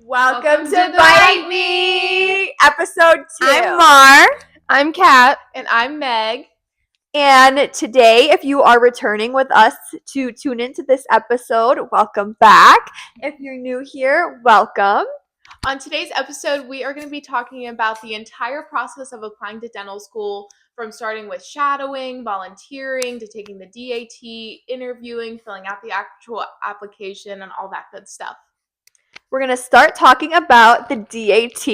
Welcome to Bite Me, episode 2. I'm Mar. I'm Kat. And I'm Meg. And today, if you are returning with us to tune into this episode, welcome back. If you're new here, welcome. On today's episode, we are going to be talking about the entire process of applying to dental school, from starting with shadowing, volunteering, to taking the DAT, interviewing, filling out the actual application, and all that good stuff. We're going to start talking about the DAT.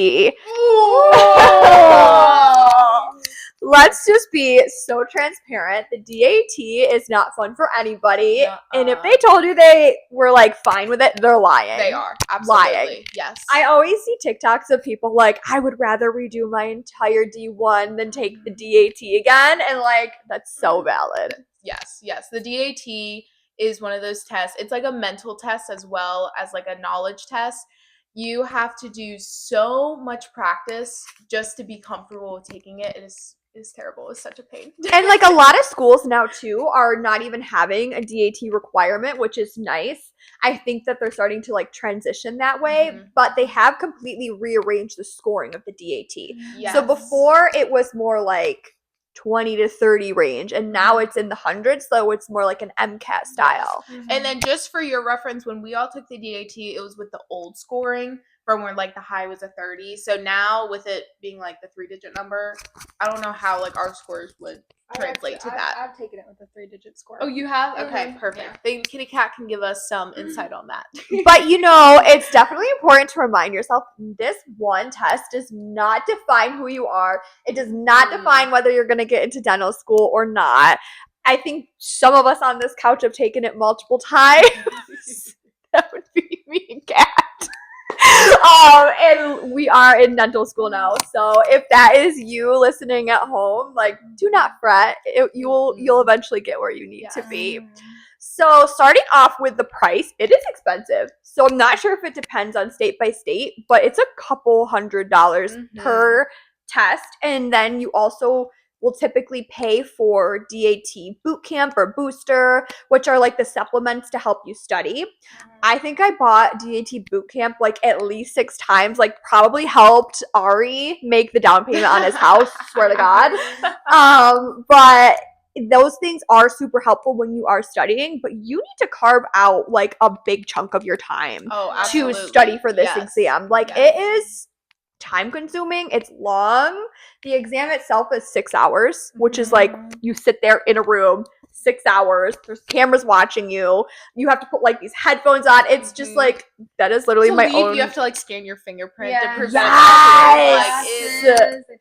Let's just be so transparent. The DAT is not fun for anybody. And if they told you they were like fine with it, they're lying. They are. Absolutely. Lying. Yes. I always see TikToks of people like, I would rather redo my entire D1 than take the DAT again. And like, that's so valid. Yes. The DAT is one of those tests. It's like a mental test as well as like a knowledge test. You have to do so much practice just to be comfortable with taking it. It is terrible. It's such a pain. And like a lot of schools now too are not even having a DAT requirement, which is nice. I think that they're starting to like transition that way, but they have completely rearranged the scoring of the DAT. Yes. So before it was more like 20 to 30 range, and now it's in the hundreds, so it's more like an MCAT style. Yes. And then just for your reference, when we all took the DAT, it was with the old scoring from where like the high was a 30. So now with it being like the 3-digit number, I don't know how like our scores would translate to that. I've taken it with a 3-digit score. Oh, you have? Okay, perfect. Yeah. Then Kitty Cat can give us some insight on that. But you know, it's definitely important to remind yourself this one test does not define who you are. It does not define whether you're going to get into dental school or not. I think some of us on this couch have taken it multiple times. That would be me and Kat. And we are in dental school now, so if that is you listening at home, like, do not fret. You'll eventually get where you need to be. So starting off with the price, it is expensive. So I'm not sure if it depends on state by state, but it's a couple $100 per test. And then you also will typically pay for DAT boot camp or booster, which are like the supplements to help you study. I think I bought DAT boot camp like at least 6 times, like probably helped Ari make the down payment on his house, swear to God. But those things are super helpful when you are studying, but you need to carve out like a big chunk of your time to study for this exam. Like it is time consuming. It's long. The exam itself is 6 hours, which is like you sit there in a room 6 hours. There's cameras watching you. You have to put like these headphones on. It's just like that is literally my own. You have to like scan your fingerprint to prevent they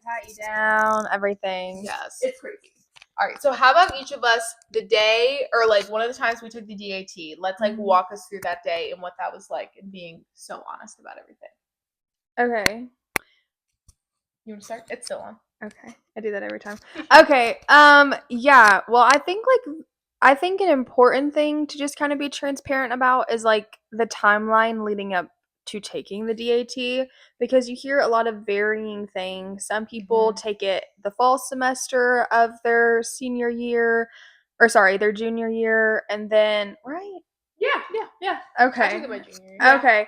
pat you down, everything. Yes, it's crazy. All right, so how about each of us the day or like one of the times we took the DAT? Let's like walk us through that day and what that was like and being so honest about everything. Okay. You want to start? It's still on. Okay. I do that every time. Okay. Yeah. Well, I think an important thing to just kind of be transparent about is like the timeline leading up to taking the DAT, because you hear a lot of varying things. Some people take it the fall semester of their senior year, their junior year, and then Yeah. Okay. I took it my junior year. Okay.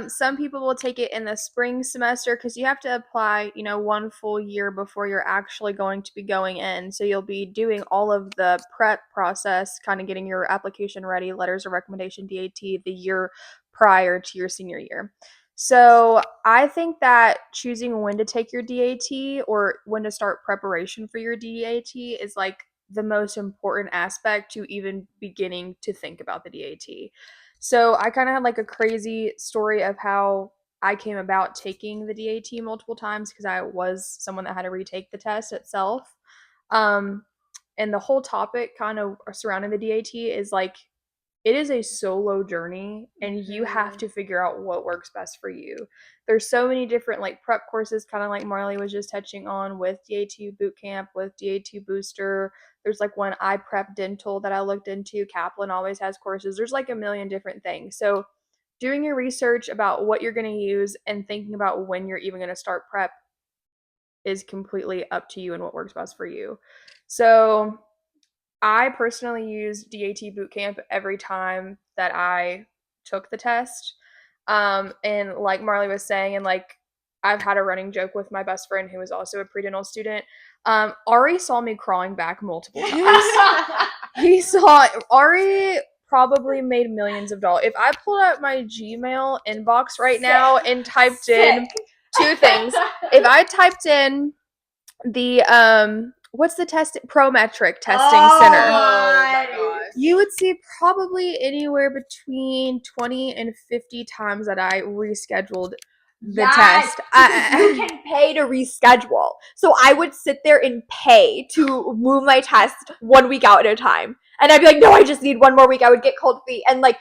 Some people will take it in the spring semester because you have to apply, 1 full year before you're actually going to be going in. So you'll be doing all of the prep process, kind of getting your application ready, letters of recommendation, DAT, the year prior to your senior year. So I think that choosing when to take your DAT or when to start preparation for your DAT is like the most important aspect to even beginning to think about the DAT. So I kind of had like a crazy story of how I came about taking the DAT multiple times because I was someone that had to retake the test itself. And the whole topic kind of surrounding the DAT is like, it is a solo journey and you have to figure out what works best for you. There's so many different like prep courses, kind of like Marley was just touching on with DAT Bootcamp, with DAT Booster. There's like one iPrep Dental that I looked into. Kaplan always has courses. There's like a million different things. So doing your research about what you're going to use and thinking about when you're even going to start prep is completely up to you and what works best for you. So I personally use DAT Bootcamp every time that I took the test. And like Marley was saying, and like I've had a running joke with my best friend who is also a pre-dental student. Ari saw me crawling back multiple times. Ari probably made millions of dollars. If I pulled out my Gmail inbox right now and typed in two things, if I typed in the what's the Prometric testing center, my gosh. you would see probably anywhere between 20 and 50 times that I rescheduled the test. You can pay to reschedule. So I would sit there and pay to move my test 1 week out at a time. And I'd be like, no, I just need 1 more week. I would get cold feet. And like,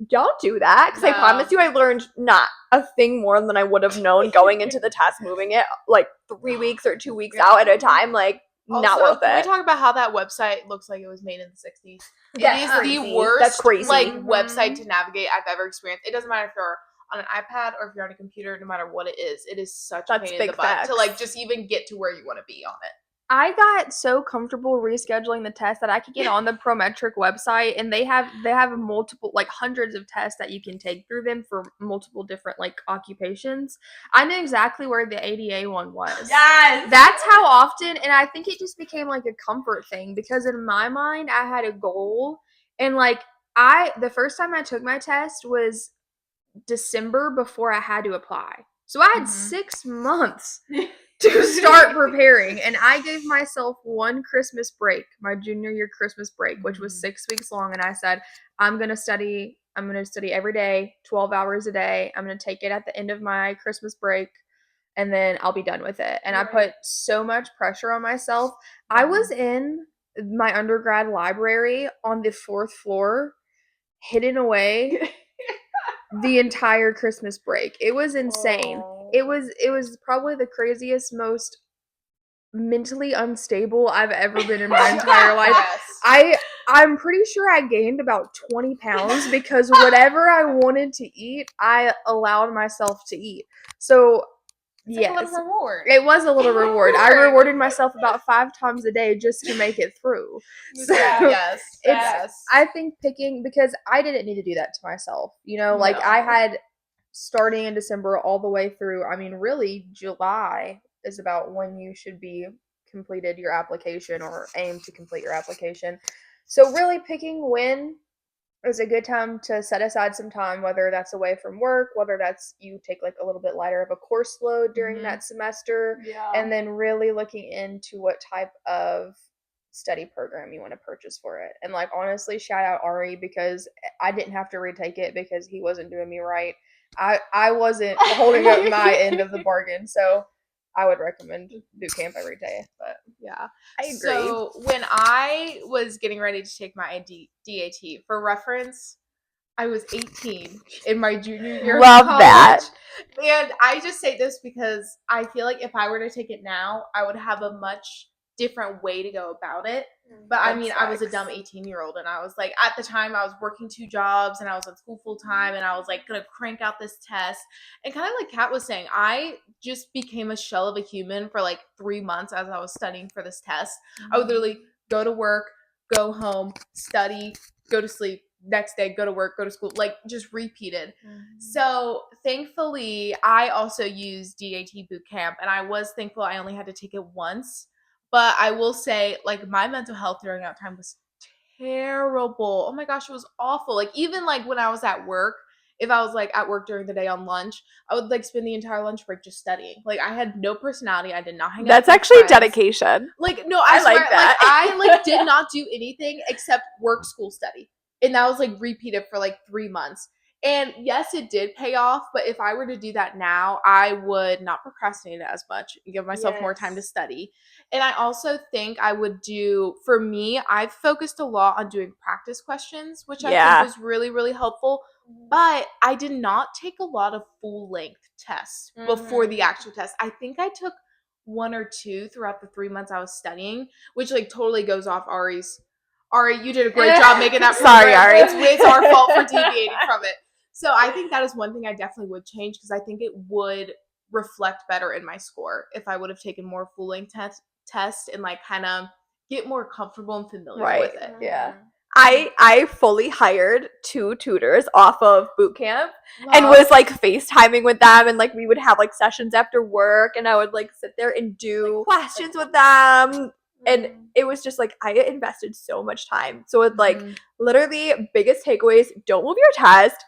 don't do that. Because I promise you, I learned not a thing more than I would have known going into the test, moving it like 3 weeks or 2 weeks out at a time. Like, not Also, worth can we it. talk about how that website looks like it was made in the 60s? That's It is crazy. the worst That's crazy. like website to navigate I've ever experienced. It doesn't matter if you're on an iPad or if you're on a computer, no matter what it is such a That's pain in the big butt facts. to like just even get to where you want to be on it. I got so comfortable rescheduling the test that I could get on the Prometric website, and they have multiple, like hundreds of tests that you can take through them for multiple different like occupations. I knew exactly where the ADA one was. Yes. That's how often, and I think it just became like a comfort thing because in my mind I had a goal, and like the first time I took my test was December before I had to apply. So I had 6 months to start preparing, and I gave myself one Christmas break, my junior year Christmas break, which was 6 weeks long, and I said, I'm going to study every day, 12 hours a day. I'm going to take it at the end of my Christmas break, and then I'll be done with it. And I put so much pressure on myself. I was in my undergrad library on the 4th floor, hidden away the entire Christmas break. It was insane. It was probably the craziest, most mentally unstable I've ever been in my entire life. Yes. I'm pretty sure I gained about 20 pounds because whatever I wanted to eat, I allowed myself to eat. So It's like a little reward. it was a little reward. I rewarded myself about 5 times a day just to make it through. So yes. I think picking, because I didn't need to do that to myself. You know, like No. I had starting in December all the way through, I mean, really July is about when you should be completed your application or aim to complete your application. So really picking when is a good time to set aside some time, whether that's away from work, whether that's you take like a little bit lighter of a course load during that semester, and then really looking into what type of study program you want to purchase for it. And like honestly, shout out Ari, because I didn't have to retake it because he wasn't doing me right. I wasn't holding up my end of the bargain, so I would recommend boot camp every day. But yeah, I agree. So when I was getting ready to take my DAT, for reference, I was 18 in my junior year. Love of college. that. And I just say this because I feel like if I were to take it now, I would have a much different way to go about it. But I mean, I was a dumb 18-year-old, and I was like, at the time I was working 2 jobs and I was in school full time, and I was like gonna crank out this test. And kind of like Kat was saying, I just became a shell of a human for like 3 months as I was studying for this test. I would literally go to work, go home, study, go to sleep, next day go to work, go to school, like just repeated. So thankfully I also used DAT boot camp, and I was thankful I only had to take it once. But I will say, like, my mental health during that time was terrible. Oh my gosh, it was awful. Like, even like when I was at work, if I was like at work during the day on lunch, I would like spend the entire lunch break just studying. Like, I had no personality. I did not hang out. That's with actually friends. dedication. Like, no, I swear, like that. Like, I like did not do anything except work, school, study. And that was like repeated for like 3 months. And yes, it did pay off, but if I were to do that now, I would not procrastinate as much and give myself more time to study. And I also think I would do, for me, I've focused a lot on doing practice questions, which I think was really, really helpful. But I did not take a lot of full-length tests before the actual test. I think I took 1 or 2 throughout the 3 months I was studying, which like totally goes off Ari's. Ari, you did a great job making that. Sorry, Ari. It's our fault for deviating from it. So I think that is one thing I definitely would change, because I think it would reflect better in my score if I would have taken more full-length test and like kind of get more comfortable and familiar with it. Yeah. I fully hired 2 tutors off of boot camp and was like FaceTiming with them, and like we would have like sessions after work, and I would like sit there and do like, questions with them. And it was just like I invested so much time. So it's like literally biggest takeaways, don't move your test.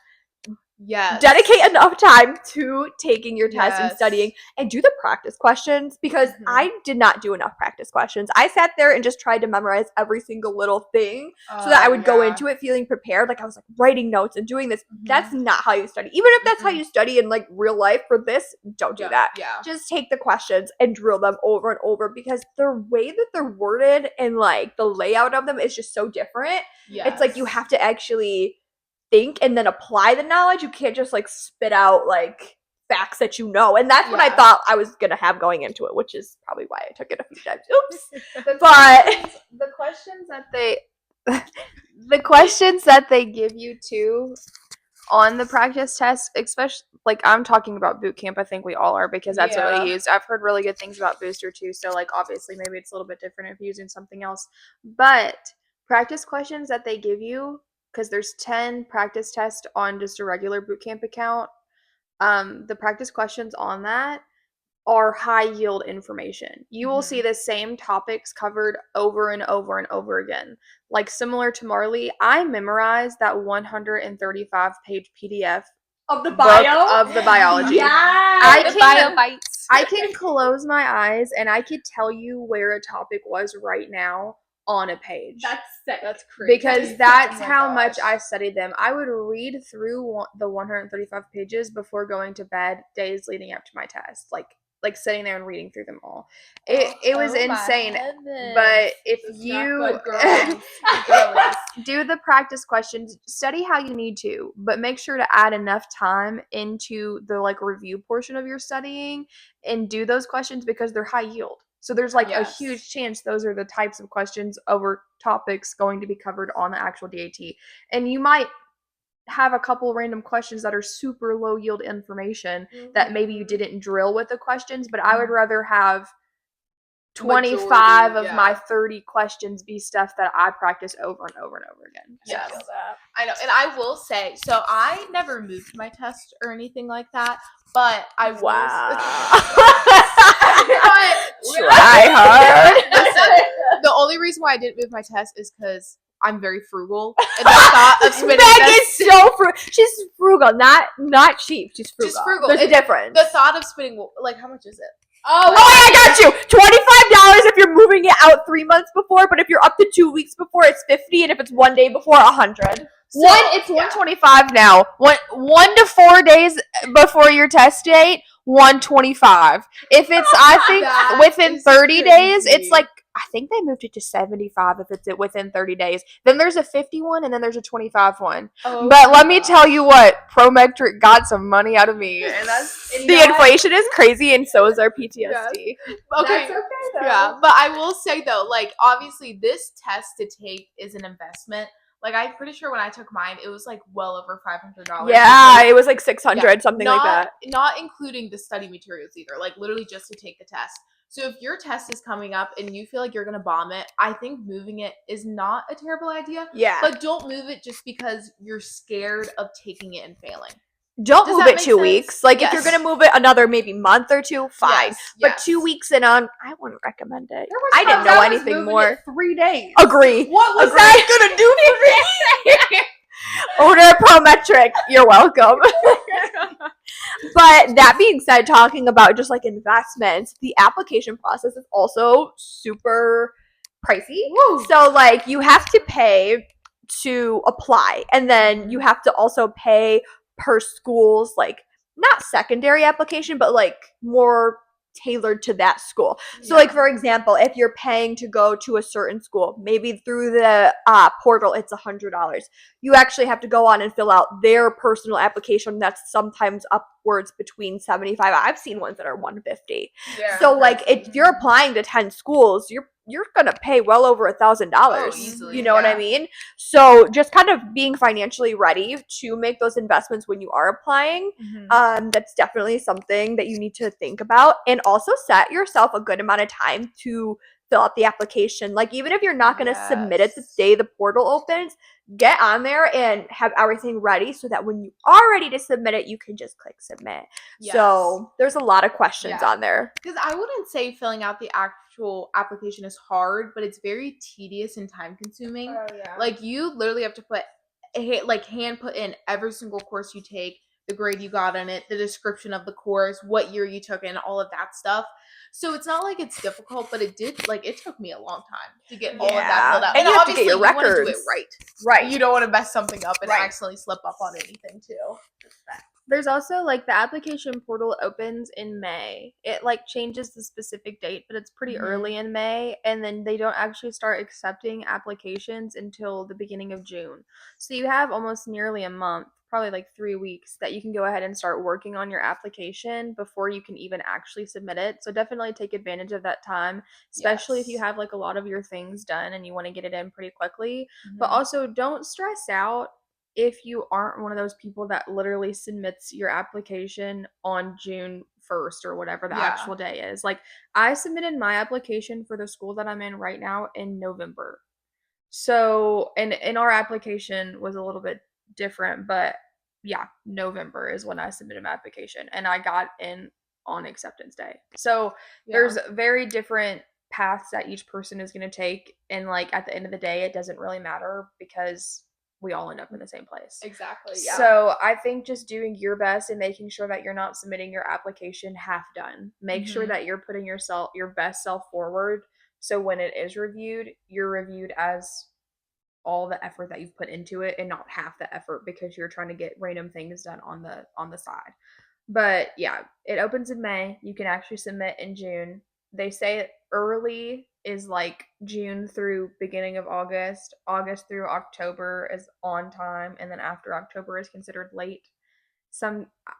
Yes. Dedicate enough time to taking your test and studying, and do the practice questions, because I did not do enough practice questions. I sat there and just tried to memorize every single little thing so that I would go into it feeling prepared. Like I was like writing notes and doing this. That's not how you study. Even if that's how you study in like real life, for this, don't do that. Yeah. Just take the questions and drill them over and over, because the way that they're worded and like the layout of them is just so different. Yes. It's like you have to actually think and then apply the knowledge. You can't just like spit out like facts that you know. And that's what I thought I was gonna have going into it, which is probably why I took it a few times. Oops. But the questions that they give you too on the practice test, especially like I'm talking about boot camp, I think we all are, because that's what we use. I've heard really good things about booster too, so like obviously maybe it's a little bit different if you're using something else, but practice questions that they give you, because there's 10 practice tests on just a regular bootcamp account. The practice questions on that are high yield information. You will see the same topics covered over and over and over again. Like similar to Marley, I memorized that 135 page PDF of the bio of the biology. Yeah, I can close my eyes and I could tell you where a topic was right now on a page. That's sick. That's crazy. Because that's how much I studied them. I would read through the 135 pages before going to bed days leading up to my test. Like sitting there and reading through them all. It was insane. But if you do the practice questions, study how you need to, but make sure to add enough time into the like review portion of your studying and do those questions, because they're high yield. So there's like a huge chance those are the types of questions over topics going to be covered on the actual DAT. And you might have a couple random questions that are super low yield information that maybe you didn't drill with the questions, but I would rather have 25 of my 30 questions be stuff that I practice over and over and over again. Yes. I know. And I will say, so I never moved my test or anything like that, but I was. Try hard. Listen, the only reason why I didn't move my test is because I'm very frugal, and the thought of spending Meg is so frugal. She's frugal, not cheap. She's frugal. Just frugal. There's a difference. The thought of spending, like, how much is it? Oh, I got you. $25 if you're moving it out 3 months before, but if you're up to 2 weeks before, it's $50, and if it's 1 day before, $100. It's $125 now. 1 to 4 days before your test date, $125. If it's, I think, within 30 days, it's like, I think they moved it to $75 if it's within 30 days. Then there's a $50 one, and then there's a $25 one. Oh, but let me tell you what, Prometric got some money out of me, and that's the inflation is crazy, and so is our PTSD. Yeah. Okay, that's okay though. Yeah, but I will say though, like obviously this test to take is an investment. Like I'm pretty sure when I took mine, it was like well over $500. Yeah, it was like $600, something like that. Not including the study materials either. Like literally just to take the test. So if your test is coming up and you feel like you're gonna bomb it, I think moving it is not a terrible idea. Yeah. But don't move it just because you're scared of taking it and failing. Don't move it 2 weeks. Like if you're gonna move it another maybe month or two, fine. But 2 weeks in on, I wouldn't recommend it. I didn't know anything more. 3 days. Agree. What was that gonna do for me? Order Prometric. You're welcome. But that being said, talking about just like investments, the application process is also super pricey. Woo. So like you have to pay to apply, and then you have to also pay per school's like not secondary application, but like more tailored to that school. So like for example, if you're paying to go to a certain school, maybe through the portal it's $100, you actually have to go on and fill out their personal application. That's sometimes upwards between $75. I've seen ones that are $150. So like if you're applying to 10 schools, you're gonna pay well over $1,000. You know what I mean? So just kind of being financially ready to make those investments when you are applying. That's definitely something that you need to think about, and also set yourself a good amount of time to fill out the application. Like, even if you're not going to submit it the Yes. day the portal opens, get on there and have everything ready so that when you are ready to submit it, you can just click submit. Yes. So there's a lot of questions Yeah. on there. Because I wouldn't say filling out the actual application is hard, but it's very tedious and time consuming. yeah. Like, you literally have to put hand put in every single course you take, the grade you got in it, the description of the course, what year you took it, and all of that stuff. So it's not like it's difficult, but it took me a long time to get all of that filled out. And you have to obviously get your you want to do it records. right. Right. You don't want to mess something up and Right. accidentally slip up on anything too. There's also like the application portal opens in May. It like changes the specific date, but it's pretty Mhm. early in May, and then they don't actually start accepting applications until the beginning of June. So you have almost nearly a month, probably like 3 weeks, that you can go ahead and start working on your application before you can even actually submit it. So definitely take advantage of that time, especially if you Yes. have like a lot of your things done and you want to get it in pretty quickly. But Mhm. also don't stress out if you aren't one of those people that literally submits your application on June 1st or whatever the Yeah. actual day is. Like, I submitted my application for the school that I'm in right now in November. So, and our application was a little bit different, but yeah, November is when I submitted my application and I got in on acceptance day. So, there's very different paths that each person is going to take, and like at the end of the day it doesn't really matter because we all end up in the same place. Exactly. Yeah. So I think just doing your best and making sure that you're not submitting your application half done. Make sure Mhm. that you're putting your best self forward. So when it is reviewed, you're reviewed as all the effort that you've put into it and not half the effort because you're trying to get random things done on the side. But yeah, it opens in May. You can actually submit in June. They say early is like June through beginning of August. August through October is on time, and then after October is considered late.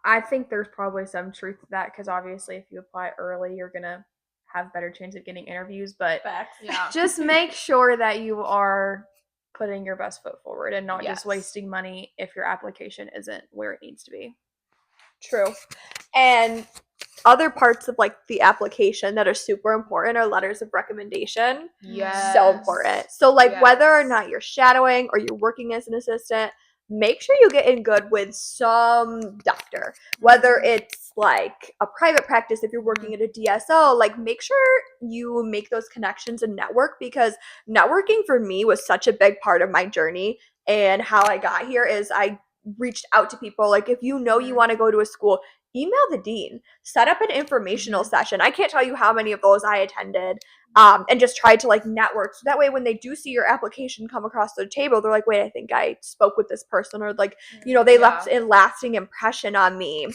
I think there's probably some truth to that because obviously if you apply early, you're gonna have better chance of getting interviews. But Facts. Yeah. just make sure that you are putting your best foot forward and not Yes. just wasting money if your application isn't where it needs to be. True. And other parts of like the application that are super important are letters of recommendation. Yes. So important. So like Yes. whether or not you're shadowing or you're working as an assistant, make sure you get in good with some doctor. Whether it's like a private practice, if you're working at a DSO, like make sure you make those connections and network, because networking for me was such a big part of my journey. And how I got here is I reached out to people. Like, if you know you want to go to a school, email the dean, set up an informational session. I can't tell you how many of those I attended, and just tried to like network. So that way when they do see your application come across their table, they're like, wait, I think I spoke with this person, or like, you know, they left a lasting impression on me.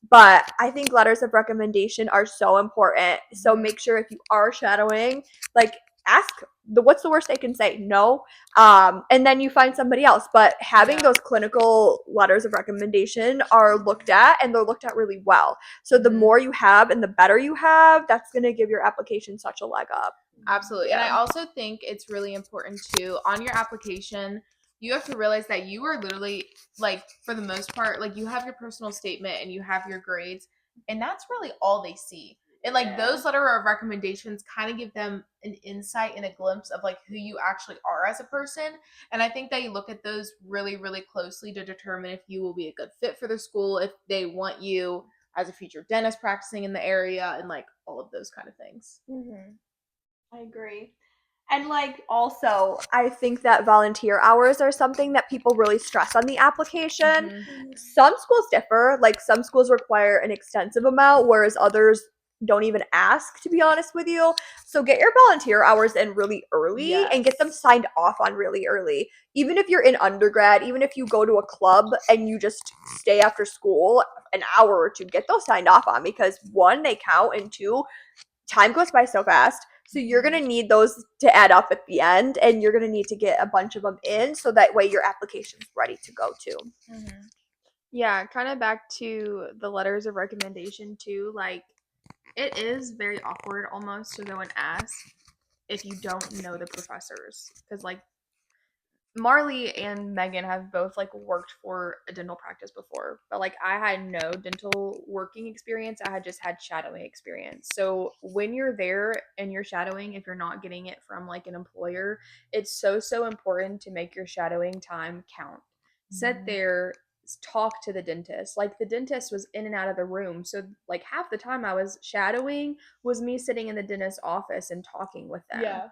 But I think letters of recommendation are so important. So make sure if you are shadowing, like ask what's the worst they can say? No. And then you find somebody else. But having those clinical letters of recommendation are looked at, and they're looked at really well. So the more you have and the better you have, that's going to give your application such a leg up. Absolutely. Yeah. And I also think it's really important too, on your application, you have to realize that you are literally, like, for the most part, like, you have your personal statement and you have your grades, and that's really all they see. And like those letter of recommendations kind of give them an insight and a glimpse of like who you actually are as a person. And I think that you look at those really, really closely to determine if you will be a good fit for the school, if they want you as a future dentist practicing in the area, and like all of those kind of things. I agree. And like also, I think that volunteer hours are something that people really stress on the application. Some schools differ. Like some schools require an extensive amount, whereas others don't even ask, to be honest with you. So get your volunteer hours in really early and get them signed off on really early. Even if you're in undergrad, even if you go to a club and you just stay after school an hour or two, get those signed off on, because one, they count, and two, time goes by so fast. So you're going to need those to add up at the end, and you're going to need to get a bunch of them in so that way your application's ready to go too. Yeah, kind of back to the letters of recommendation too. Like, it is very awkward almost to go and ask if you don't know the professors, because like Marley and Megan have both like worked for a dental practice before, but like I had no dental working experience. I had just had shadowing experience. So when you're there and you're shadowing, if you're not getting it from like an employer, it's so important to make your shadowing time count. Sit there, talk to the dentist. Like the dentist was in and out of the room. So like half the time I was shadowing was me sitting in the dentist's office and talking with them. Yeah.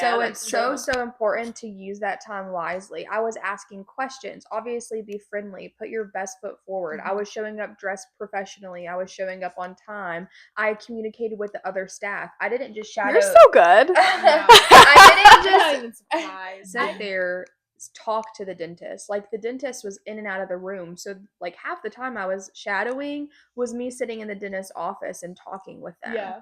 So that's it's true. so important to use that time wisely. I was asking questions. Obviously, be friendly. Put your best foot forward. I was showing up dressed professionally. I was showing up on time. I communicated with the other staff. I didn't just shadow. You're so good. I didn't I'm not just even surprised. sit there, talk to the dentist. Like the dentist was in and out of the room. So like half the time I was shadowing was me sitting in the dentist's office and talking with them. Yeah.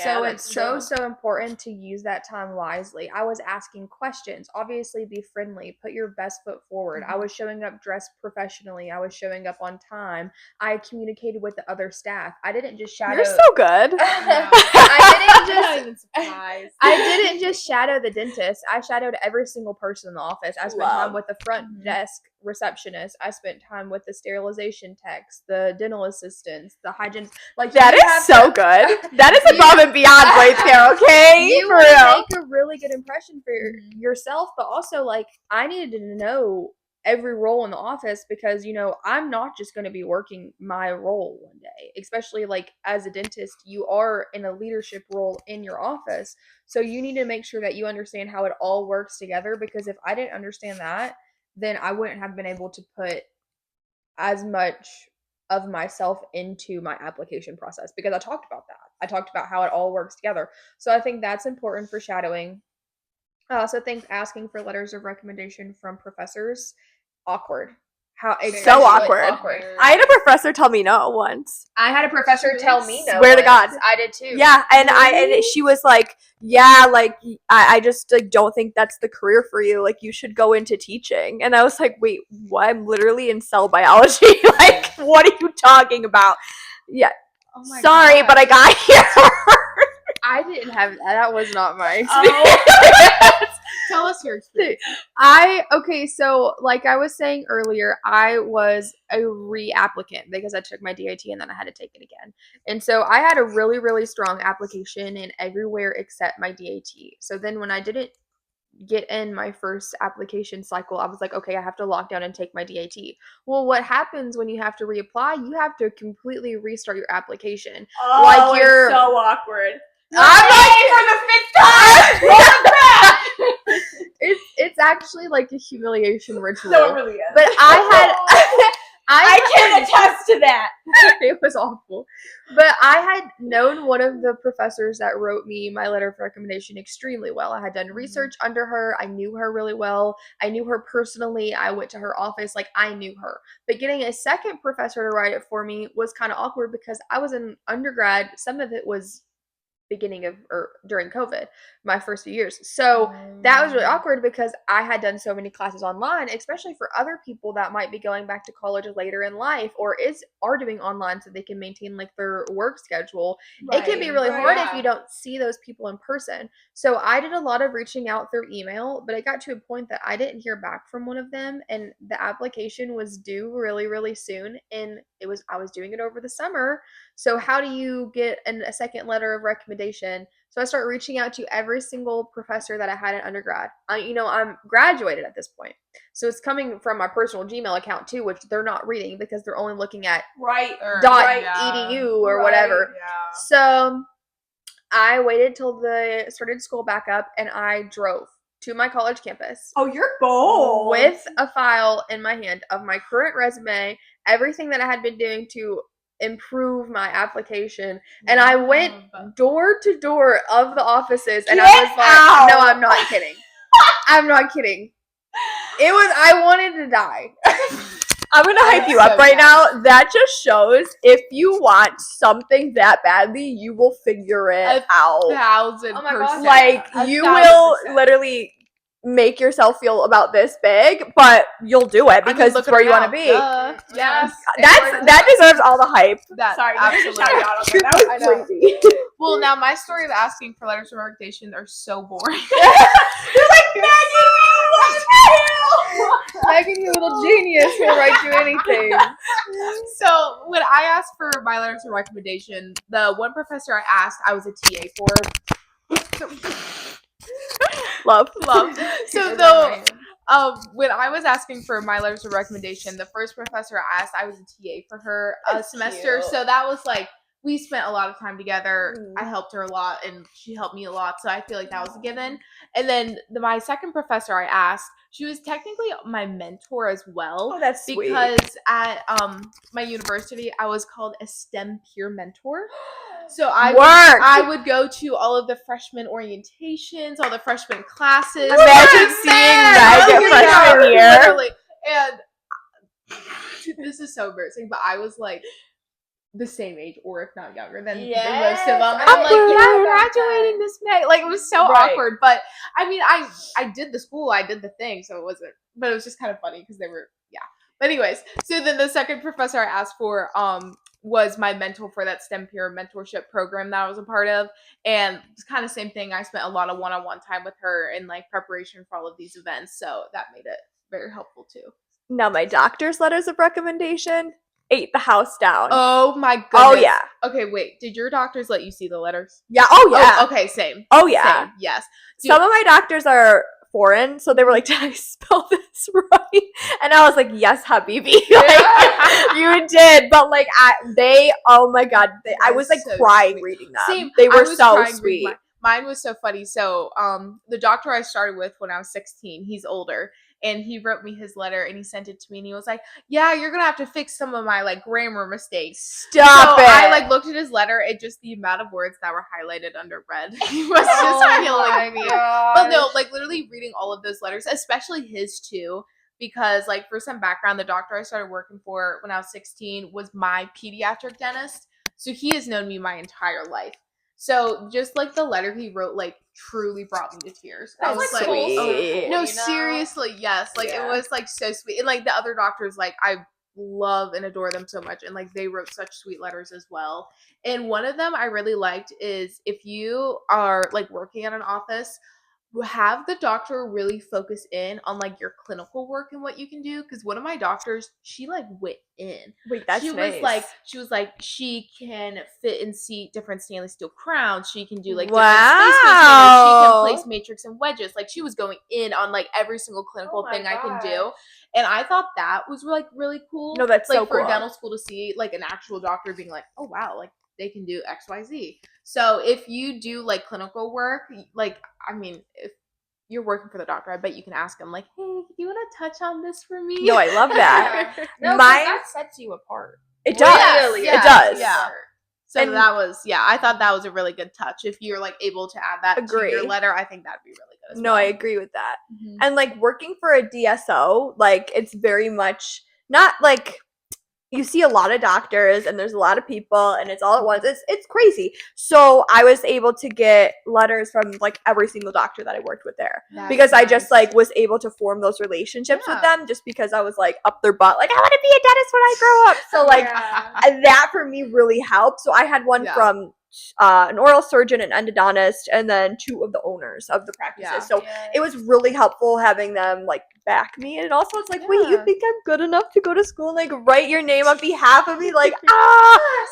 So it's that's true. so important to use that time wisely. I was asking questions. Obviously, be friendly. Put your best foot forward. I was showing up dressed professionally. I was showing up on time. I communicated with the other staff. I didn't just shadow. You're so good. I'm not even surprised. I didn't just shadow the dentist. I shadowed every single person in the office. I spent time Love. with the front desk receptionist. I spent time with the sterilization techs, the dental assistants, the hygienists. Like That you is have so to- good. That is above and beyond right there, okay? You For want real. to make a really good impression for yourself, but also like I needed to know every role in the office because I'm not just going to be working my role one day, especially like as a dentist you are in a leadership role in your office, so you need to make sure that you understand how it all works together, because if I didn't understand that, then I wouldn't have been able to put as much of myself into my application process, because I talked about that. I talked about how it all works together. So I think that's important for shadowing. I also think asking for letters of recommendation from professors, awkward. So awkward. I had a professor tell me no once. I had a professor tell me no. Swear to God. I did too. Yeah, and she was like, yeah, like I just like don't think that's the career for you. Like you should go into teaching. And I was like, wait, what? I'm literally in cell biology. Like, what are you talking about? Yeah. Oh my Sorry, gosh. but I got here. I didn't have that. That was not my Oh. experience. Tell us your experience. Okay, so like I was saying earlier, I was a re-applicant because I took my DAT and then I had to take it again. And so I had a really, really strong application in everywhere except my DAT. So then when I didn't get in my first application cycle, I was like, okay, I have to lock down and take my DAT. Well, what happens when you have to reapply? You have to completely restart your application. Oh, Like, you're- it's so awkward. I'm like, for the 5th time. It's actually like a humiliation ritual. No, it really is. But I can attest to that. It was awful. But I had known one of the professors that wrote me my letter of recommendation extremely well. I had done research under her. I knew her really well. I knew her personally. I went to her office. Like, I knew her. But getting a second professor to write it for me was kind of awkward because I was in undergrad. Some of it was beginning of or during COVID, my first few years. So that was really awkward because I had done so many classes online, especially for other people that might be going back to college later in life or are doing online so they can maintain like their work schedule. It can be really hard if you don't see those people in person. So I did a lot of reaching out through email, but it got to a point that I didn't hear back from one of them, and the application was due really, really soon, and I was doing it over the summer. So how do you get a second letter of recommendation? So I start reaching out to every single professor that I had in undergrad. I'm graduated at this point. So it's coming from my personal Gmail account too, which they're not reading because they're only looking at .edu or whatever. Yeah. So I waited till they started school back up and I drove to my college campus. Oh, you're bold. With a file in my hand of my current resume, everything that I had been doing to improve my application, and I went door to door of the offices, and I was like, no, I'm not kidding. I'm not kidding. I wanted to die. I'm gonna hype you up right now. That just shows if you want something that badly, you will figure it out. 1,000%. Oh my gosh. Like, you will literally make yourself feel about this big, but you'll do it because it's where you want to be. Yes. That deserves all the hype. Sorry, absolutely. I know. Crazy. Well, now my story of asking for letters of recommendation are so boring. You're like, Maggie, Megan, you little genius, will write you anything. So when I asked for my letters of recommendation, the one professor I asked, I was a TA for. Love. So though, when I was asking for my letters of recommendation, the first professor I asked, I was a TA for her That's semester. cute. So that was like, we spent a lot of time together. Mm. I helped her a lot, and she helped me a lot. So I feel like that was a given. And then my second professor I asked, she was technically my mentor as well. Oh, that's sweet. Because at my university, I was called a STEM peer mentor. So I would go to all of the freshman orientations, all the freshman classes. Imagine seeing that freshman year. Literally. And this is so embarrassing, but I was like the same age, or if not younger than most of them. And I'm like, yeah, I'm graduating this May. Like, it was so awkward. But I mean, I did the school, I did the thing, so it wasn't. But it was just kind of funny because they were, yeah. But anyways, so then the second professor I asked for was my mentor for that STEM peer mentorship program that I was a part of. And it's kind of same thing. I spent a lot of one-on-one time with her in like preparation for all of these events. So that made it very helpful too. Now my doctor's letters of recommendation ate the house down. Oh my goodness. Oh yeah. Okay, wait. Did your doctors let you see the letters? Yeah. Oh yeah. Oh, okay, same. Oh yeah. Same. Yes. Some of my doctors are foreign, so they were like, "Did I spell this right?" And I was like, "Yes, Habibi, like, you did." But like, oh my god, I was like so crying sweet. reading them. Same. They I were was so crying reading sweet. Mine was so funny. So, the doctor I started with when I was 16, he's older, and he wrote me his letter and he sent it to me, and he was like, "Yeah, you're gonna have to fix some of my like grammar mistakes." Stop so it! I like looked at his letter, and just the amount of words that were highlighted under red, he was just killing me. But no, like literally reading all of those letters, especially his too. Because, like, for some background, the doctor I started working for when I was 16 was my pediatric dentist. So he has known me my entire life. So just, like, the letter he wrote, like, truly brought me to tears. I was like, sweet. oh, no, You know? seriously, yes. Like, Yeah. it was, like, so sweet. And, like, the other doctors, like, I love and adore them so much. And, like, they wrote such sweet letters as well. And one of them I really liked is if you are, like, working at an office, have the doctor really focus in on like your clinical work and what you can do, because one of my doctors, she like went in. Wait, that's she nice. was like she can fit and seat different stainless steel crowns, she can do like Wow. different space containers, she can place matrix and wedges. Like, she was going in on like every single clinical thing I can do. And I thought that was like really cool. No, that's like so for cool. a dental school to see like an actual doctor being like, oh wow, like they can do XYZ. So if you do like clinical work, like, I mean, if you're working for the doctor, I bet you can ask him like, hey, do you want to touch on this for me? No, I love that. No, 'cause Mine- that sets you apart. It does. Yes, It does. Yeah. So And- that was, I thought that was a really good touch. If you're like able to add that to Agree. your letter, I think that'd be really good as No, well. I agree with that. Mhm. And like working for a DSO, like it's very much not like you see a lot of doctors and there's a lot of people and it's all at once. It's crazy. So I was able to get letters from like every single doctor that I worked with there. That's Because I just nice. like was able to form those relationships with Yeah. them just because I was like up their butt, like I want to be a dentist when I grow up. So like that for me really helped. So I had one Yeah. from an oral surgeon, an endodontist, and then 2 of the owners of the practices. Yeah. So it was really helpful having them like back me, and also it's like, wait, you Yeah. think I'm good enough to go to school and like write your name on behalf of me, like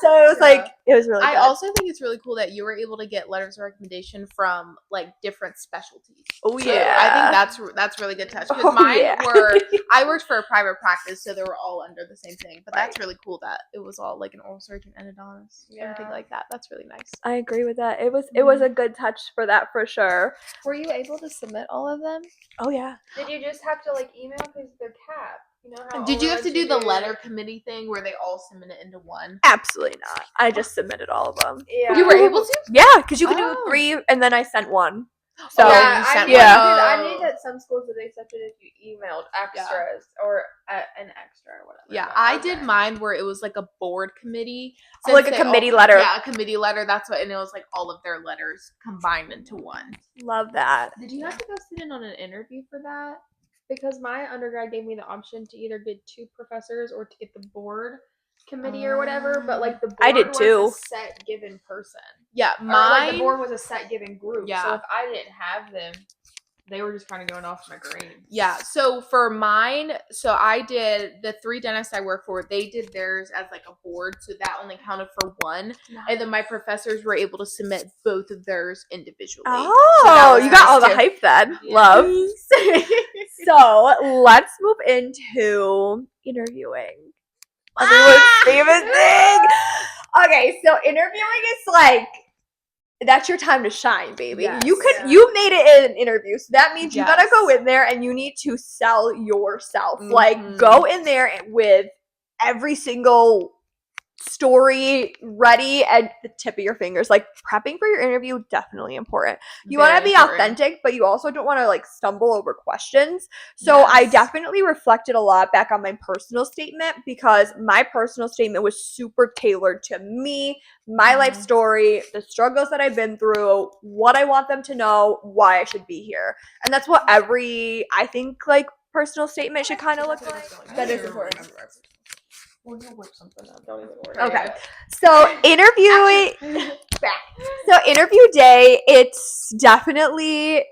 So it was Yeah. like it was really I good. also think it's really cool that you were able to get letters of recommendation from like different specialties. Oh So yeah, I think that's really good touch, because Oh, mine yeah. were, I worked for a private practice, so they were all under the same thing. But that's Right. really cool that it was all like an oral surgeon, endodontist, everything Yeah. like that. That's really nice. I agree with that. It was a good touch for that for sure. Were you able to submit all of them? Oh yeah. Did you just have to like email because they're capped? You know how Did you have to do the lets you letter committee thing where they all submit it into one? Absolutely not. I just submitted all of them. Yeah. You were able to? Yeah, because you could do Oh. 3, and then I sent one. So yeah, you I sent knew, one. I Oh. knew that some schools would accept it if you emailed extras or an extra or whatever. Yeah, but I okay. did mine where it was like a board committee. Oh, like a Since they committee letter. Yeah, a committee letter. That's what, and it was like all of their letters combined into one. love that. Did you have to go sit in on an interview for that? Because my undergrad gave me the option to either get 2 professors or to get the board committee or whatever. But like the board I did was too. a set given person. Yeah, Or like mine. the board was a set given group. Yeah. So if I didn't have them, They were just kind of going off my grades. Yeah, so for mine, so I did the 3 dentists I work for, they did theirs as like a board, so that only counted for one. And then my professors were able to submit both of theirs individually. Oh, So that was you got nice all the too. hype then. Yeah. Love. So let's move into interviewing. Everyone's favorite thing. Okay, so interviewing is like that's your time to shine, baby. Yes. You made it in an interview, so that means you gotta Yes. go in there and you need to sell yourself. Mhm. Like go in there with every single story ready at the tip of your fingers. Like prepping for your interview, definitely important. You want to Very be important. authentic, but you also don't want to like stumble over questions. So I Yes. definitely reflected a lot back on my personal statement because my personal statement was super tailored to me, my life story, the struggles that I've been through, what I want them to know, why I should be here. And that's what I think like personal statement should kind of look like. That is important. Well, you'll whip something up. Don't even worry. Okay. So interview day, it's definitely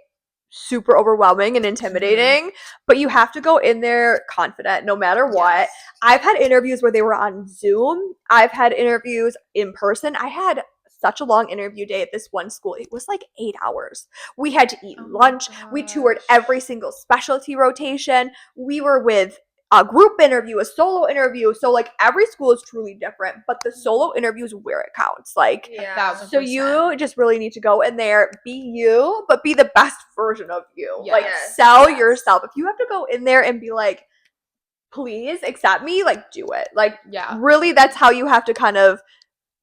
super overwhelming and intimidating, but you have to go in there confident no matter what. Yes. I've had interviews where they were on Zoom. I've had interviews in person. I had such a long interview day at this one school. It was like 8 hours. We had to eat lunch. We toured every single specialty rotation. We were with a group interview, a solo interview. So like every school is truly different, but the solo interview is where it counts. Like, Yeah. 1,000%. so you just really need to go in there, be you, but be the best version of you. Like Yes. sell Yes. yourself. If you have to go in there and be like, please accept me, like do it. Like Yeah. really that's how you have to kind of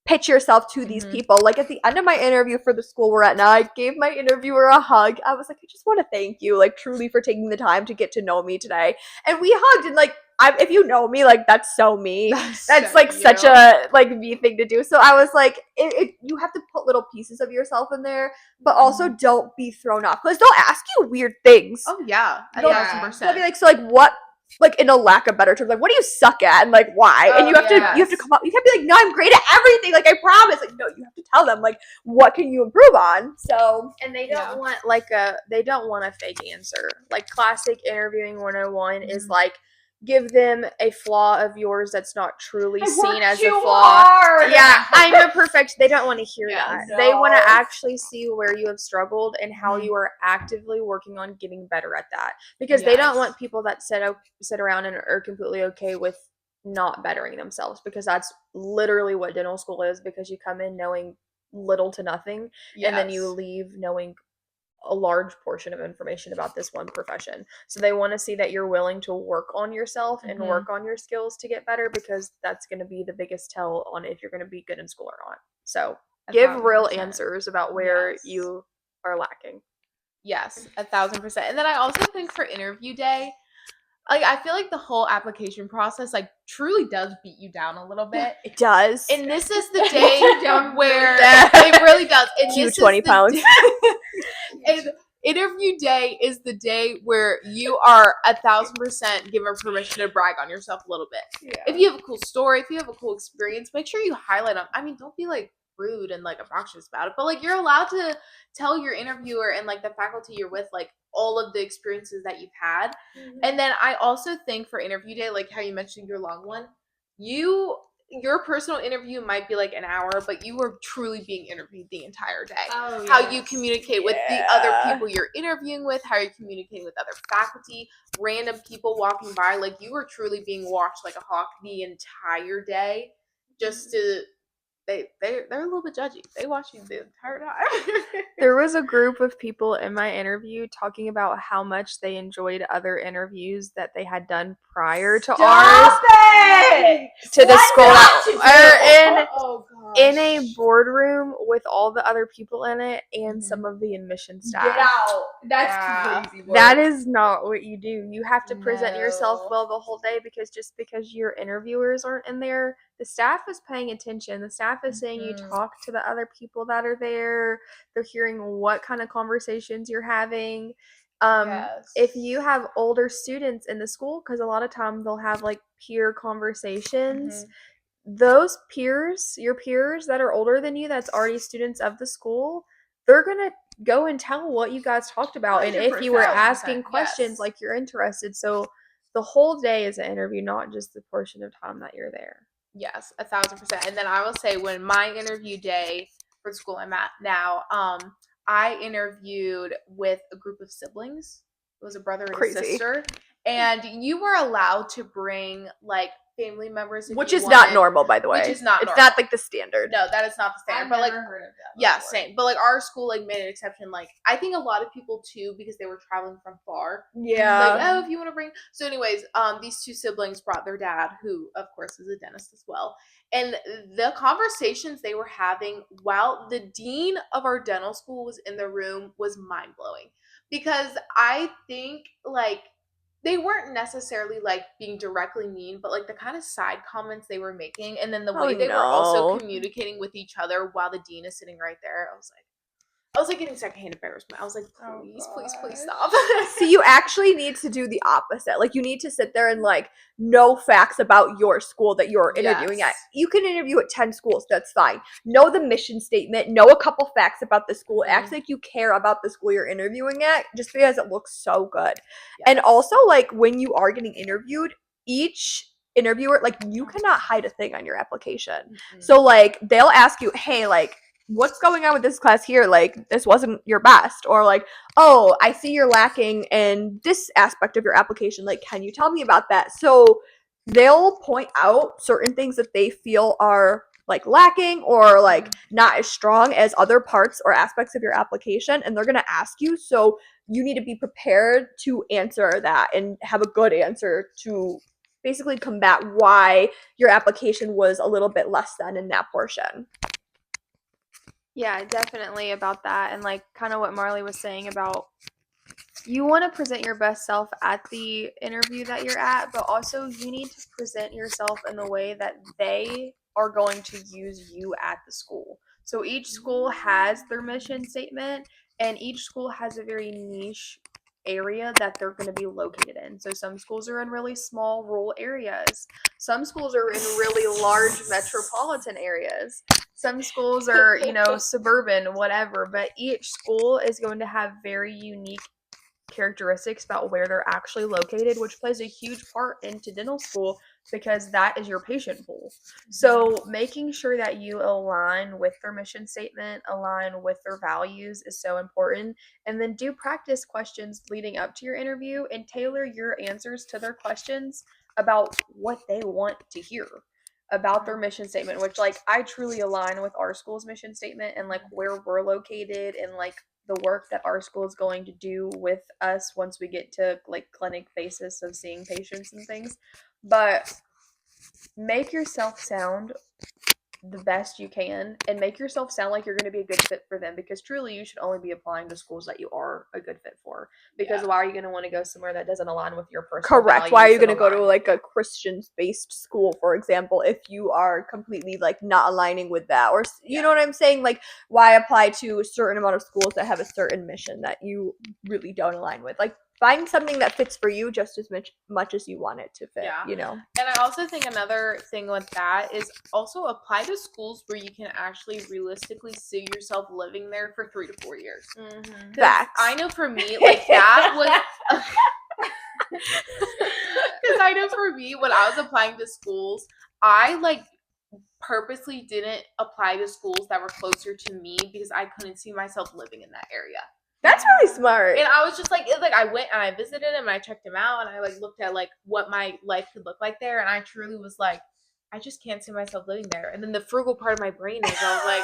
pitch yourself to these Mhm. people. Like at the end of my interview for the school we're at now, I gave my interviewer a hug. I was like, I just want to thank you, like truly for taking the time to get to know me today. And we hugged and like if you know me, like that's so me. That's so like you. such a like me thing to do. So I was like, you have to put little pieces of yourself in there, but also don't be thrown off because they'll ask you weird things. Oh yeah, They'll- 1,000%. They'll be like, so like what? Like in a lack of better terms, like what do you suck at and like why? And you have to come up. You can't be like, no, I'm great at everything. Like I promise. Like no, you have to tell them like what can you improve on. So And they don't want they don't want a fake answer. Like classic interviewing 101 is like give them a flaw of yours that's not truly seen as a flaw. hard. Yeah, I'm a perfect. They don't want to hear Yeah, that. They want to no. actually see where you have struggled and how you are actively working on getting better at that. Because they don't Yes. want people that sit around and are completely okay with not bettering themselves, because that's literally what dental school is. Because you come in knowing little to nothing, and then you Yes. leave knowing a large portion of information about this one profession. So they want to see that you're willing to work on yourself and Mhm. work on your skills to get better, because that's going to be the biggest tell on if you're going to be good in school or not. So give real 1,000%. answers about where Yes. you are lacking. Yes, 1,000%. And then I also think for interview day, like I feel like the whole application process like truly does beat you down a little bit. It does. And this is the day where does. it really does. And Cue this 20 is the pounds. day- and interview day is the day where you are 1,000% given permission to brag on yourself a little bit. If you have a cool story, if you have a cool experience, make sure you highlight them. I mean, don't be like rude and like obnoxious about it, but like you're allowed to tell your interviewer and like the faculty you're with like all of the experiences that you've had. And then I also think for interview day, like how you mentioned your long one, your personal interview might be like an hour, but you are truly being interviewed the entire day. Oh, How you communicate with the other Yeah. people you're interviewing with, how you're communicating with other faculty, random people walking by. Like you are truly being watched like a hawk the entire day. Just to they're a little bit judgy. They watch you the entire time. There was a group of people in my interview talking about how much they enjoyed other interviews that they had done prior to ours. it! To the What school not to that, do? Oh gosh. in a boardroom with all the other people in it and Mhm. some of the admission staff. Get out. That's Yeah. crazy. That is not what you do. You have to present yourself No. well the whole day, because just because your interviewers aren't in there, the staff is paying attention. The staff is saying you Mhm. talk to the other people that are there. They're hearing what kind of conversations you're having. Yes. If you have older students in the school, because a lot of times they'll have like peer conversations, those peers, your peers that are older than you, that's already students of the school, they're gonna go and tell what you guys talked about, and if you were 100%, asking questions, yes. like you're interested. So the whole day is an interview, not just the portion of time that you're there. Yes, 1,000%. And then I will say, when my interview day for the school I'm at now, I interviewed with a group of siblings. It was a brother and Crazy. a sister, and you were allowed to bring like family members, if Which you is not wanted. normal, by the way. Which is not It's normal. not like the standard. No, that is not the standard. I've But like, never heard of that yeah, before. same. But like, our school like made an exception. Like, I think a lot of people too, because they were traveling from far. Yeah. Like, oh, if you want to bring. So, anyways, these two siblings brought their dad, who of course is a dentist as well. And the conversations they were having while the dean of our dental school was in the room was mind blowing, because I think like they weren't necessarily like being directly mean, but like the kind of side comments they were making, and then the way they were also communicating with each other while the dean is sitting right there. I was like getting secondhand embarrassment. I was like, please stop. See, you actually need to do the opposite. Like, you need to sit there and like know facts about your school that you're interviewing at. Yes. You can interview at 10 schools, that's fine. Know the mission statement, know a couple facts about the school, act like you care about the school you're interviewing at, just because it looks so good. Yes. And also, like, when you are getting interviewed, each interviewer, like, you cannot hide a thing on your application. Mhm. So like, they'll ask you, hey, like, what's going on with this class here? Like, this wasn't your best. Or like, oh, I see you're lacking in this aspect of your application. Like, can you tell me about that? So they'll point out certain things that they feel are like lacking or like not as strong as other parts or aspects of your application, and they're going to ask you. So you need to be prepared to answer that and have a good answer to basically combat why your application was a little bit less than in that portion. Yeah, definitely about that. And like kind of what Marley was saying about, you want to present your best self at the interview that you're at, but also you need to present yourself in the way that they are going to use you at the school. So each school has their mission statement, and each school has a very niche area that they're going to be located in. So some schools are in really small rural areas. Some schools are in really large metropolitan areas. Some schools are, suburban, whatever, but each school is going to have very unique characteristics about where they're actually located, which plays a huge part into dental school because that is your patient pool. So making sure that you align with their mission statement, align with their values is so important. And then do practice questions leading up to your interview and tailor your answers to their questions about what they want to hear about their mission statement, which like I truly align with our school's mission statement and like where we're located and like the work that our school is going to do with us once we get to like clinic basis of seeing patients and things. But make yourself sound the best you can and make yourself sound like you're going to be a good fit for them, because truly you should only be applying to schools that you are a good fit for, because why are you going to want to go somewhere that doesn't align with your personal Correct. Why are you values going and to go to align like a Christian-based school, for example, if you are completely like not aligning with that? Or you know what I'm saying? Like, why apply to a certain amount of schools that have a certain mission that you really don't align with? Like, find something that fits for you just as much as you want it to fit, Yeah. you know? And I also think another thing with that is also apply to schools where you can actually realistically see yourself living there for 3 to 4 years. Mm-hmm. 'Cause Facts. I know for me, like that was because I know for me, when I was applying to schools, I like purposely didn't apply to schools that were closer to me because I couldn't see myself living in that area. That's really smart. And I was just like, I went and I visited him and I checked him out and I like looked at like what my life could look like there, and I truly was like, I just can't see myself living there. And then the frugal part of my brain is, I was like,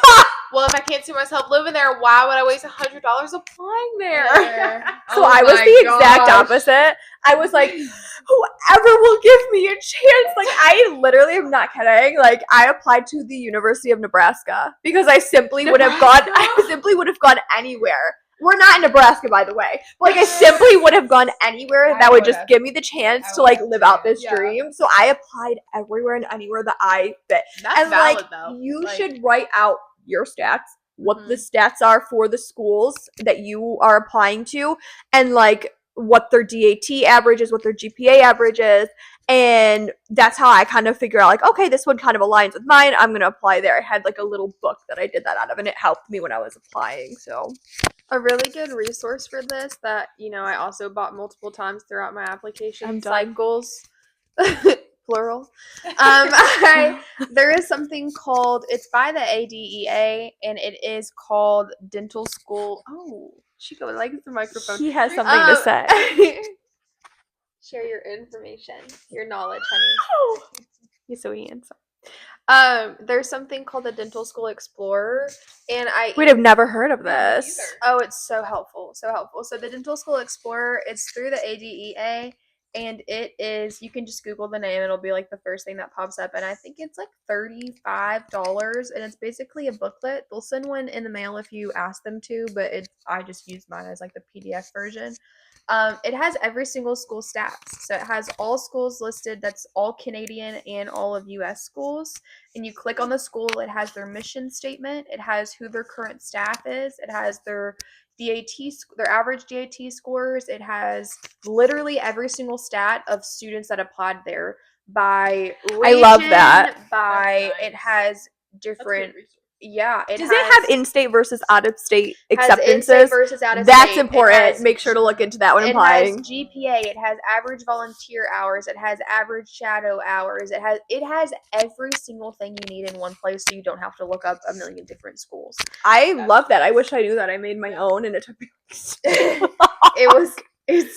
well, if I can't see myself living there, why would I waste $100 applying there? So I was the exact opposite. I was like, whoever will give me a chance. Like, I literally am not kidding. Like, I applied to the University of Nebraska because I simply would have gone anywhere. We're not in Nebraska, by the way. But, like, I simply would have gone anywhere that would just give me the chance to like live out this dream. So I applied everywhere and anywhere that I fit. That's And valid, like, though. you Like, should write out your stats, what the stats are for the schools that you are applying to, and like what their DAT average is, what their GPA average is. And that's how I kind of figure out, like, okay, this one kind of aligns with mine, I'm going to apply there. I had like a little book that I did that out of, and it helped me when I was applying. So A really good resource for this that, I also bought multiple times throughout my application I'm done. cycles, plural. There is something called, it's by the ADEA, and it is called Dental School. Oh, Chico likes the microphone. He has something to say. Share your information, your knowledge, honey. He's so handsome. There's something called the Dental School Explorer, and We'd have never heard of Yeah, me this. either. Oh, it's so helpful, so helpful. So the Dental School Explorer, it's through the ADEA, and it is, you can just Google the name, it'll be like the first thing that pops up, and I think it's like $35, and it's basically a booklet. They'll send one in the mail if you ask them to, but I just use mine as like the PDF version. It has every single school stats. So it has all schools listed, that's all Canadian and all of US schools. And you click on the school, it has their mission statement, it has who their current staff is, it has their their average DAT scores, it has literally every single stat of students that applied there by region, I love that. by That's nice. it has That's a good different resource. Does it have in-state versus out-of-state has in-state acceptances? versus out of That's state. important. Make sure to look into that when It applying. has GPA. It has average volunteer hours. It has average shadow hours. It has every single thing you need in one place, so you don't have to look up a million different schools. I love that. I wish I knew that. I made my own, and it took me. It's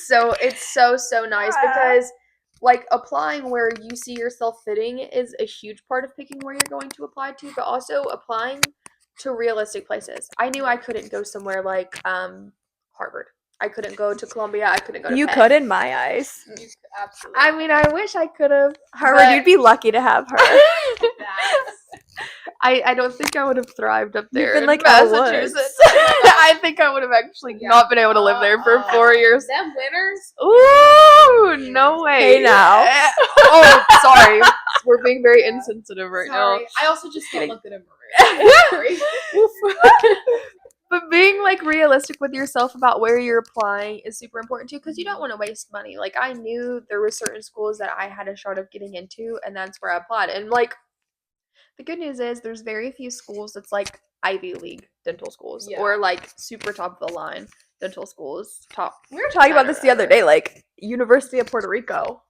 so nice Yeah. because like applying where you see yourself fitting is a huge part of picking where you're going to apply to, but also applying to realistic places. I knew I couldn't go somewhere like Harvard. I couldn't go to Columbia. I couldn't go to You Penn. could in my eyes. You could absolutely. I mean, I wish I could have. Harvard, but you'd be lucky to have her. That's- I don't think I would have thrived up there. You've been in like Elle Massachusetts. Woods. I think I would have actually Yeah. not been able to live there for 4 years. Them winners. Ooh, no way. Hey, now. Oh, sorry. We're being very insensitive right Sorry. now. I also just don't look good at Maria. Sorry. But being like realistic with yourself about where you're applying is super important too, because you don't want to waste money. Like I knew there were certain schools that I had a shot of getting into, and that's where I applied. And like the good news is there's very few schools that's like Ivy League dental schools Yeah. or like super top of the line dental schools. Top. We were talking about this the other day, like University of Puerto Rico.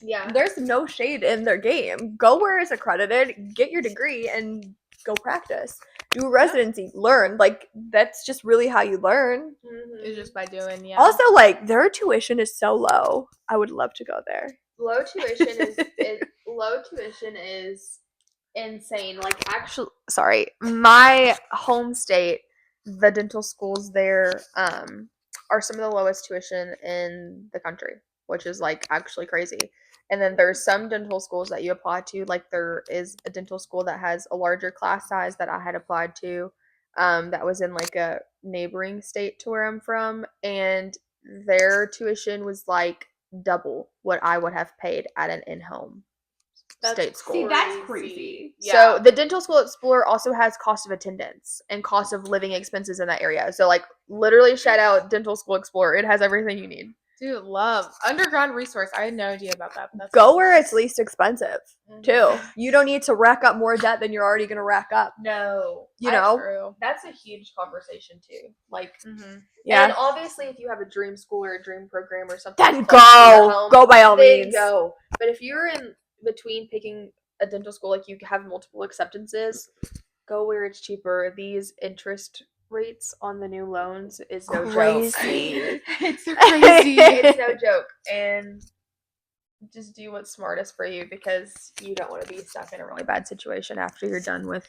Yeah. There's no shade in their game. Go where it's accredited, get your degree, and go practice. Do a residency, learn. Like that's just really how you learn. It's just by doing, yeah. Also, like their tuition is so low. I would love to go there. Low tuition is insane. Like actually, sorry, my home state, the dental schools there are some of the lowest tuition in the country, which is like actually crazy. And then there's some dental schools that you apply to, like there is a dental school that has a larger class size that I had applied to, that was in like a neighboring state to where I'm from, and their tuition was like double what I would have paid at an in-home state school. Yeah. So the Dental School Explorer also has cost of attendance and cost of living expenses in that area. So like literally shout out Dental School Explorer. It has everything you need. Dude, love underground resource. I had no idea about that. But that's Go where it's least expensive, Mm-hmm. too. You don't need to rack up more debt than you're already going to rack up. No. You know? True. That's a huge conversation too. Like Mm-hmm. Yeah. and obviously if you have a dream school or a dream program or something, Then close to your go. home, Go by all then means. go. But if you're in between picking a dental school, like you have multiple acceptances, go where it's cheaper. These interest rates on the new loans is no Crazy. joke. It's crazy. It's no joke. And just do what's smartest for you because you don't want to be stuck in a really bad situation after you're done with,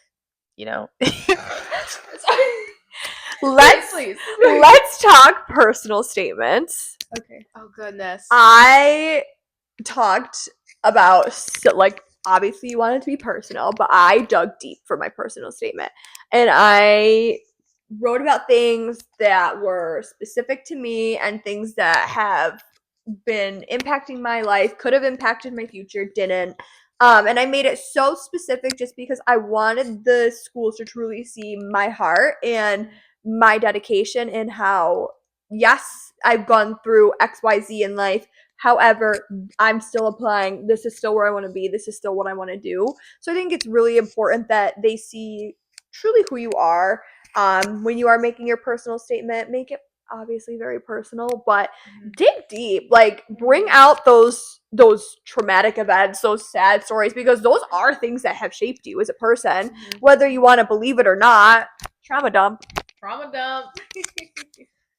Let's talk personal statements. Okay. Oh goodness. I talked about like obviously you want it to be personal, but I dug deep for my personal statement. And I wrote about things that were specific to me and things that have been impacting my life, could have impacted my future, didn't. And I made it so specific just because I wanted the schools to truly see my heart and my dedication and how, yes, I've gone through XYZ in life. However, I'm still applying. This is still where I want to be. This is still what I want to do. So I think it's really important that they see truly who you are. when you are making your personal statement, make it obviously very personal, but Mhm. dig deep. Like bring out those traumatic events, those sad stories, because those are things that have shaped you as a person, Mhm. whether you want to believe it or not. Trauma dump. Trauma dump.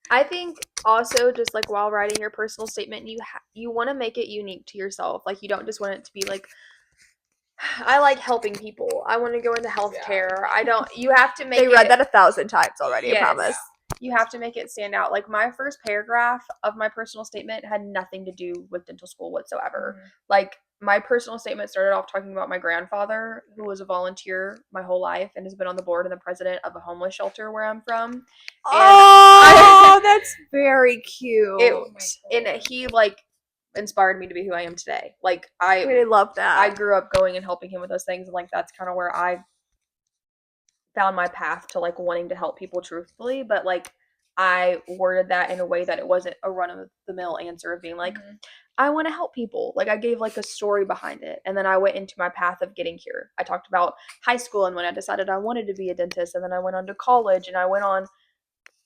I think also just like while writing your personal statement, you want to make it unique to yourself. Like you don't just want it to be like, I like helping people. I want to go into healthcare. I don't. You have to make They read it. that 1,000 times already. Yes. I promise. You have to make it stand out. Like my first paragraph of my personal statement had nothing to do with dental school whatsoever. Mhm. Like my personal statement started off talking about my grandfather, who was a volunteer my whole life and has been on the board and the president of a homeless shelter where I'm from. Oh, that's very cute. And he like inspired me to be who I am today. Like I really love that. I grew up going and helping him with those things, and like that's kind of where I found my path to like wanting to help people truthfully, but like I worded that in a way that it wasn't a run of the mill answer of being like, Mhm. I want to help people. Like I gave like a story behind it. And then I went into my path of getting here. I talked about high school and when I decided I wanted to be a dentist, and then I went on to college, and I went on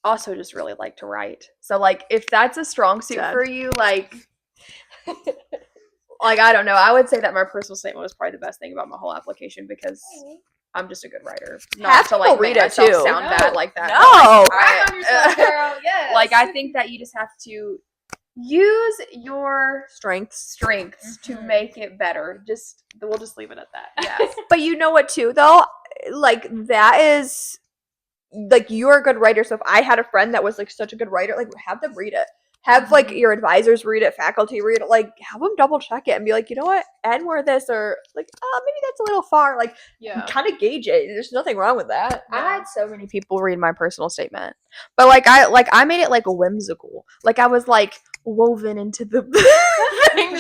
also just really like to write. So like if that's a strong suit Sad. for you, like I don't know. I would say that my personal statement was probably the best thing about my whole application because I'm just a good writer. Not Have to like people make read it, myself too. sound No. bad like that. No. Brag on yourself, girl. Yes. Like I think that you just have to use your Strengths. strengths to Mhm. make it better. We'll just leave it at that. Yes. But you know what too though? Like that is like you're a good writer. So if I had a friend that was like such a good writer, like have them read it. Have like Mhm. your advisors read it, faculty read it, like have them double check it and be like, you know what, add more of this, or like, maybe that's a little far. Like Yeah. kind of gauge it. There's nothing wrong with that. I had so many people read my personal statement. But I made it like whimsical. Like I was like woven into the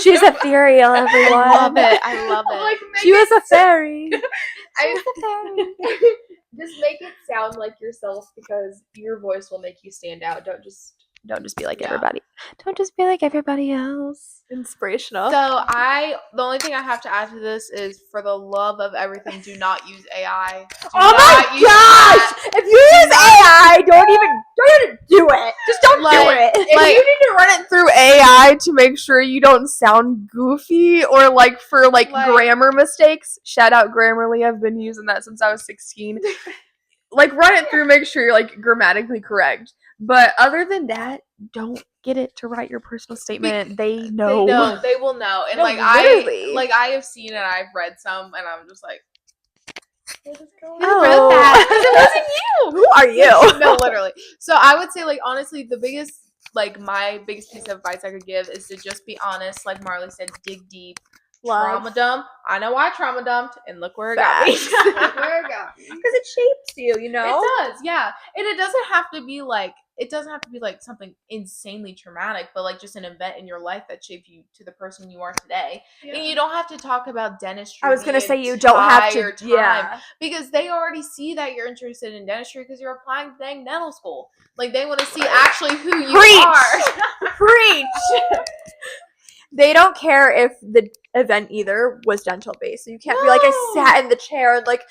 She's ethereal, everyone. I love it. I love it. Like, She was a fairy. Just make it sound like yourself because your voice will make you stand out. Don't just be like Yeah. everybody. Don't just be like everybody else. Inspirational. So the only thing I have to add to this is, for the love of everything, do not use AI. Do Oh not my use gosh! If you use AI, don't even do it. Just don't do Like- it. If you need to run it through AI to make sure you don't sound goofy or like for like grammar mistakes, shout out Grammarly. I've been using that since I was 16. Like run it through, make sure you're like grammatically correct. But other than that, don't get it to write your personal statement. They know. They will know. And No, like literally. I have seen and I've read some, and I'm just like, Who wrote Oh. that? It wasn't you. Who are you? no, literally. So I would say, like, honestly, my biggest piece of advice I could give is to just be honest. Like Marley said, dig deep. Trauma dump. I know I trauma dumped, and look where it got me. Facts. Look where it got me. Because it shapes you, you know? It does, yeah. And it doesn't have to be like something insanely traumatic, but like just an event in your life that shaped you to the person you are today. Yeah. And you don't have to talk about dentistry. I was gonna the say you don't have to. entire time, Yeah. because they already see that you're interested in dentistry because you're applying to dang dental school. Like they want to see actually who you Preach. are. Preach. They don't care if the event either was dental based. So you can't be like, I No. sat in the chair and like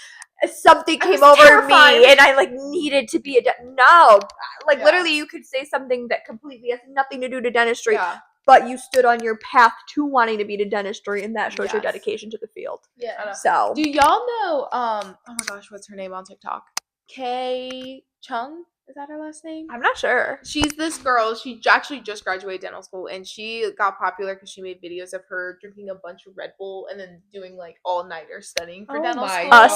something I came was over terrified. me and I like needed to be no. Like Yeah. literally you could say something that completely has nothing to do to dentistry, Yeah. but you stood on your path to wanting to be to dentistry, and that shows your Yes. dedication to the field. Yeah. So Do y'all know? Oh my gosh, what's her name on TikTok? Kay Chung. Is that her last name? I'm not sure. She's this girl. She actually just graduated dental school, and she got popular because she made videos of her drinking a bunch of Red Bull and then doing like all-nighter studying for dental school. Us.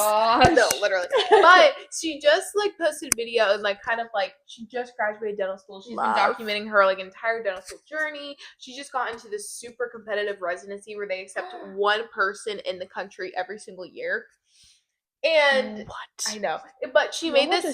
No, literally. But she just like posted a video and like kind of like she just graduated dental school. She's Love. been documenting her like entire dental school journey. She just got into this super competitive residency where they accept one person in the country every single year. And What? I know, but she made this.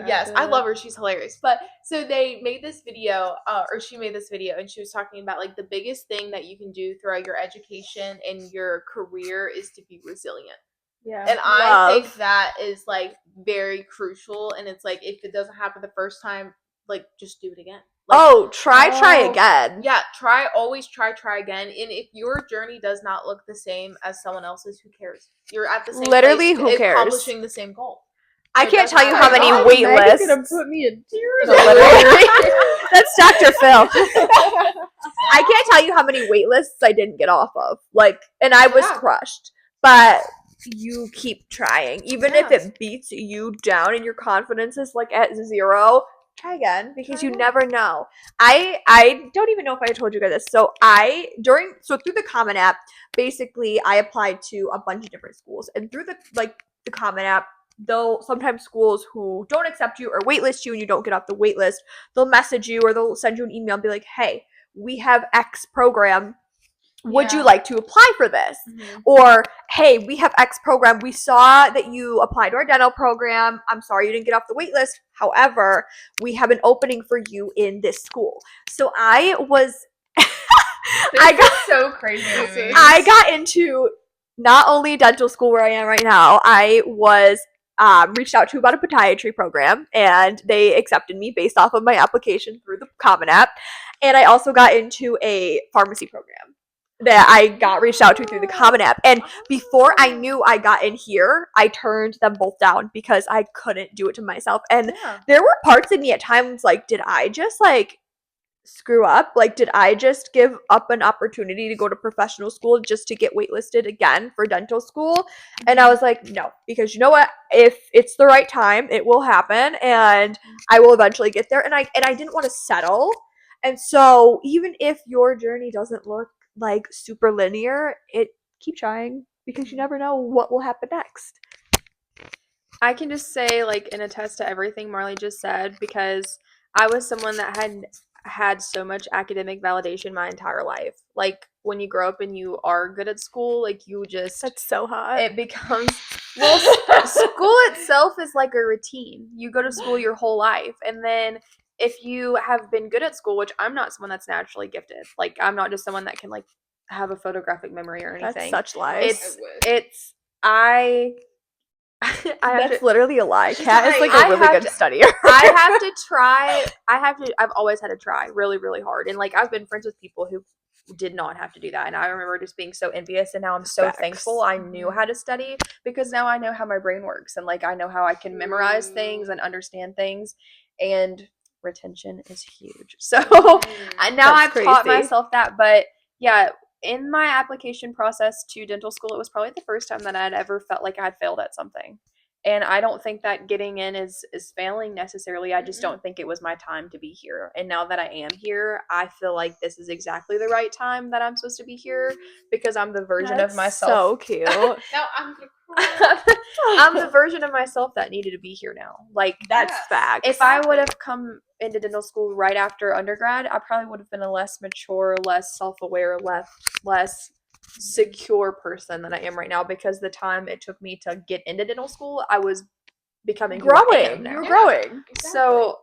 Yes, I love her. She's hilarious. But so they made this video, or she made this video, and she was talking about like the biggest thing that you can do throughout your education and your career is to be resilient. Yeah. And I Love. think that is like very crucial. And it's like, if it doesn't happen the first time, like just do it again. Like, Try again. yeah, always try again. And if your journey does not look the same as someone else's, who cares? You're at the same Literally, place, who cares? accomplishing the same goal. I can't tell you Oh how my many God, wait Meg's lists. gonna put me in tears. That's Dr. Phil. I can't tell you how many wait lists I didn't get off of. Like, and I was Yeah. crushed. But you keep trying. Even if Yeah. it beats you down and your confidence is like at 0, try again because Try you again. never know. I don't even know if I told you guys this. So through the Common App, basically I applied to a bunch of different schools. And through the Common App, though sometimes schools who don't accept you or waitlist you and you don't get off the wait list, they'll message you or they'll send you an email and be like, hey, we have X program. Would you Yeah. like to apply for this? Mhm. Or, hey, we have X program. We saw that you applied to our dental program. I'm sorry you didn't get off the wait list. However, we have an opening for you in this school. So I was I got so crazy to me. I got into not only dental school where I am right now, I was reached out to about a podiatry program and they accepted me based off of my application through the Common App. And I also got into a pharmacy program that I got reached out to through the Common App. And before I knew I got in here, I turned them both down because I couldn't do it to myself. And Yeah. there were parts of me at times like, did I just like screw up? Like, did I just give up an opportunity to go to professional school just to get waitlisted again for dental school? And I was like, no, because you know what? If it's the right time, it will happen and I will eventually get there. And I didn't want to settle. And so even if your journey doesn't look like super linear, keep trying because you never know what will happen next. I can just say, like, and attest to everything Marley just said because I was someone that had so much academic validation my entire life. Like, when you grow up and you are good at school, like, you just, That's so hot. it becomes, well, school itself is like a routine. You go to school your whole life, and then if you have been good at school, which I'm not someone that's naturally gifted, like, I'm not just someone that can, like, have a photographic memory or anything. That's such lies. I have That's to, literally a lie. She's Kat is like I a really have good to- studier. I've always had to try really, really hard. And like, I've been friends with people who did not have to do that. And I remember just being so envious. And now I'm so Facts. thankful I knew how to study because now I know how my brain works. And like, I know how I can memorize things and understand things. And retention is huge. So now That's I've taught crazy. myself that. But yeah, in my application process to dental school, it was probably the first time that I'd ever felt like I had failed at something. And I don't think that getting in is failing necessarily. I just don't think it was my time to be here. And now that I am here, I feel like this is exactly the right time that I'm supposed to be here because I'm the version of myself. So cute. Now I'm gonna cry. I'm the version of myself that needed to be here now. Like, That's Yes. facts. if I would have come into dental school right after undergrad, I probably would have been a less mature, less self-aware, less secure person than I am right now because the time it took me to get into dental school, I was becoming who I am growing. now. You're Yeah. growing. So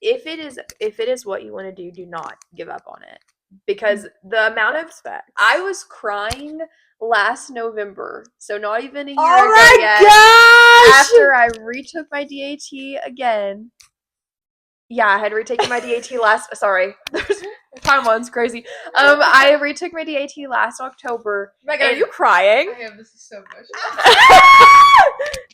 if it is what you want to do not give up on it because the amount of That's facts. I was crying last November, so not even a year Oh ago my yet. gosh! After I retook my DAT again. Yeah, I had retaken my DAT sorry. Timeline's crazy. I retook my DAT last October. Megan, are and- you crying? I am. This is so much.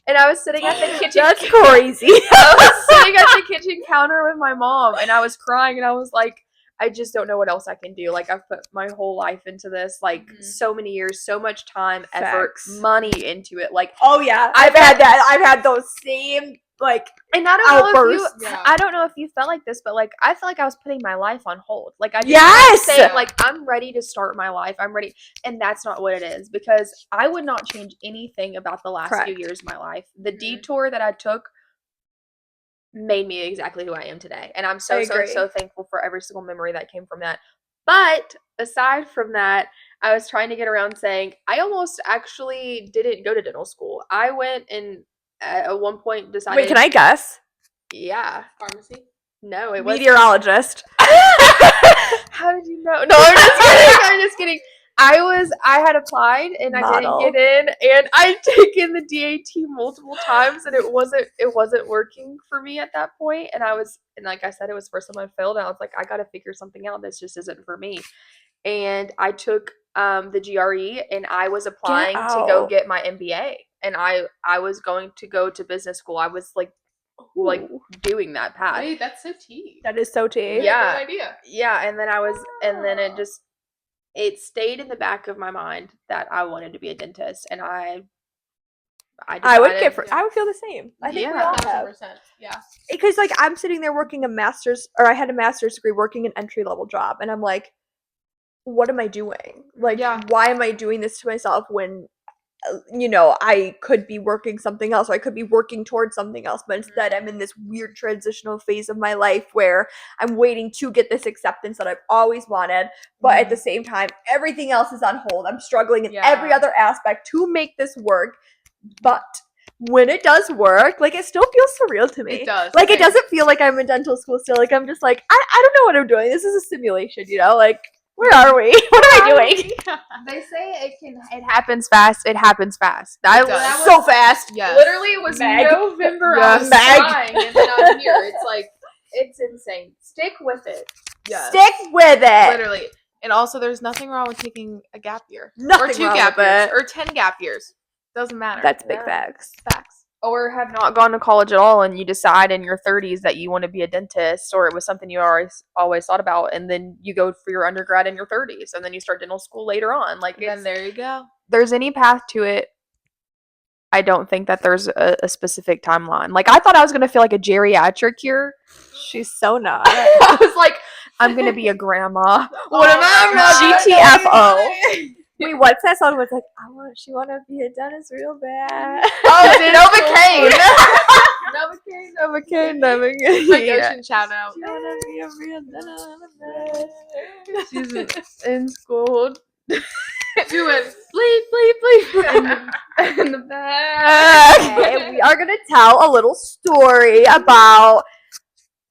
And I was sitting at the kitchen That's crazy. I was sitting at the kitchen counter with my mom and I was crying and I was like, I just don't know what else I can do. Like, I've put my whole life into this, like, so many years, so much time, effort, Facts. money into it. Like, Oh yeah, I've had that. I've had those same like. and I don't know if Outbursts. you, Yeah. I don't know if you felt like this, but like, I felt like I was putting my life on hold. Like, I just Yes! kept saying, like, I'm ready to start my life. I'm ready, and that's not what it is because I would not change anything about the last few Correct. years of my life. The Mhm. detour that I took made me exactly who I am today. And I'm so, I so, agree. so thankful for every single memory that came from that. But aside from that, I was trying to get around saying I almost actually didn't go to dental school. I went and at one point decided. Wait, can I guess? Yeah. Pharmacy. No, it was. Meteorologist. How did you know? No, I'm just kidding. I'm just kidding. I had applied and I Model. didn't get in, and I'd taken the DAT multiple times, and it wasn't working for me at that point. And like I said, it was the first time I failed, and I was like, I got to figure something out. This just isn't for me. And I took the GRE, and I was applying to go out. get my MBA, and I was going to go to business school. I was like Ooh, doing that path. Wait, that's so tea. that is so tea. Yeah. Good idea. Yeah, and then it stayed in the back of my mind that I wanted to be a dentist, and I I would decided- I would feel the same. I think we Yeah. all have. 100%. Yeah. Because like I'm sitting there working I had a master's degree working an entry level job, and I'm like, what am I doing? Like, Yeah. why am I doing this to myself when, I could be working something else, or I could be working towards something else, but instead I'm in this weird transitional phase of my life where I'm waiting to get this acceptance that I've always wanted, but at the same time, everything else is on hold. I'm struggling in every Yeah. other aspect to make this work, but when it does work, like, it still feels surreal to me. It does. Like, it doesn't feel like I'm in dental school still. Like, I'm just like, I don't know what I'm doing. This is a simulation, Like, where are we? What am I doing? They say it happens fast. It happens fast. does. That So fast. Yes. literally it was Meg. November. Yeah, I was Meg. crying, and then I'm here. It's like it's insane. Stick with it. Yes. Stick with it. Literally. And also, there's nothing wrong with taking a gap year. Nothing or 2 wrong gap with years. it. Or 10 gap years. Doesn't matter. That's big Yeah. facts. facts. Or have not gone to college at all, and you decide in your 30s that you want to be a dentist, or it was something you always thought about, and then you go for your undergrad in your 30s, and then you start dental school later on. Like, Then there you go. there's any path to it. I don't think that there's a specific timeline. Like, I thought I was gonna feel like a geriatric here. She's so not. I was like, I'm gonna be a grandma. What am my I? God. GTFO. Wait, what's that song? Was like, she wanna be a dentist real bad. Oh, Novocaine. Novocaine. Like Yeah. Ocean shout out. She wanna be a real dentist. She's in school. Doing Bleep. In the back. Okay, we are gonna tell a little story about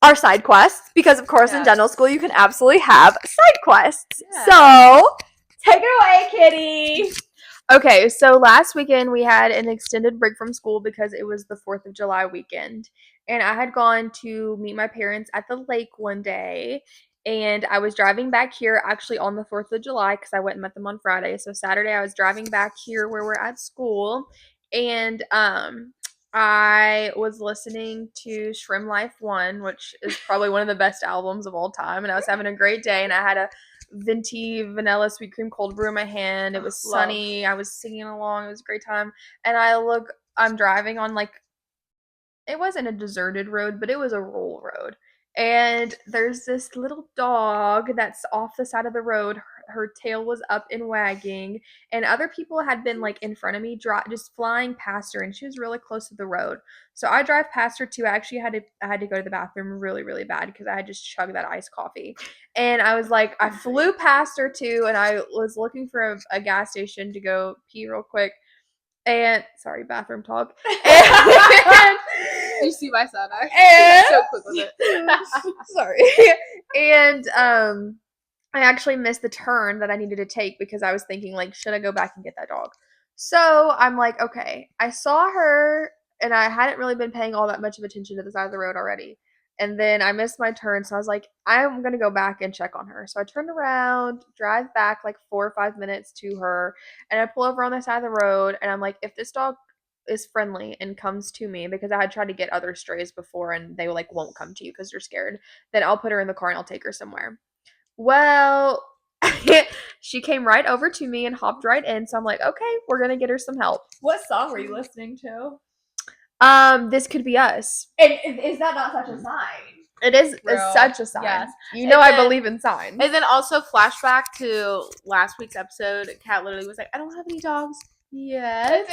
our side quests, because of course in Yes. dental school you can absolutely have side quests. Yeah. So take it away, Kitty. Okay, so last weekend we had an extended break from school because it was the 4th of July weekend. And I had gone to meet my parents at the lake one day. And I was driving back here actually on the 4th of July because I went and met them on Friday. So Saturday I was driving back here where we're at school. And I was listening to Shrimp Life 1, which is probably one of the best albums of all time. And I was having a great day. And I had a venti vanilla sweet cream cold brew in my hand. It was Love. sunny. I was singing along. It was a great time. And I'm driving on it wasn't a deserted road, but it was a rural road. And there's this little dog that's off the side of the road. Her tail was up and wagging, and other people had been in front of me, just flying past her, and she was really close to the road. So I drive past her too. I actually had to go to the bathroom really, really bad because I had just chugged that iced coffee. And I was like, I flew past her too, and I was looking for a gas station to go pee real quick. And sorry, bathroom talk. And, You see my son, And- I'm so quick with it. sorry. And I actually missed the turn that I needed to take because I was thinking, should I go back and get that dog? So I'm like, okay. I saw her, and I hadn't really been paying all that much of attention to the side of the road already. And then I missed my turn, so I was like, I'm going to go back and check on her. So I turned around, drive back 4 or 5 minutes to her, and I pull over on the side of the road, and I'm like, if this dog is friendly and comes to me, because I had tried to get other strays before and they won't come to you because they're scared, then I'll put her in the car and I'll take her somewhere. Well, she came right over to me and hopped right in, so I'm like, okay, we're going to get her some help. What song were you listening to? This Could Be Us. And is that not such a sign? It is Bro, such a sign. yes. You know And I then- believe in signs. And then also flashback to last week's episode. Kat literally was like, I don't have any dogs yet.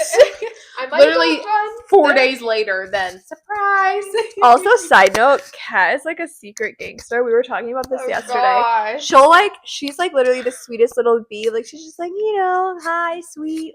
I might Literally go run. 4 days later, then surprise. Also, side note, Kat is a secret gangster. We were talking about this yesterday. Gosh. She'll she's literally the sweetest little bee. She's just hi, sweet,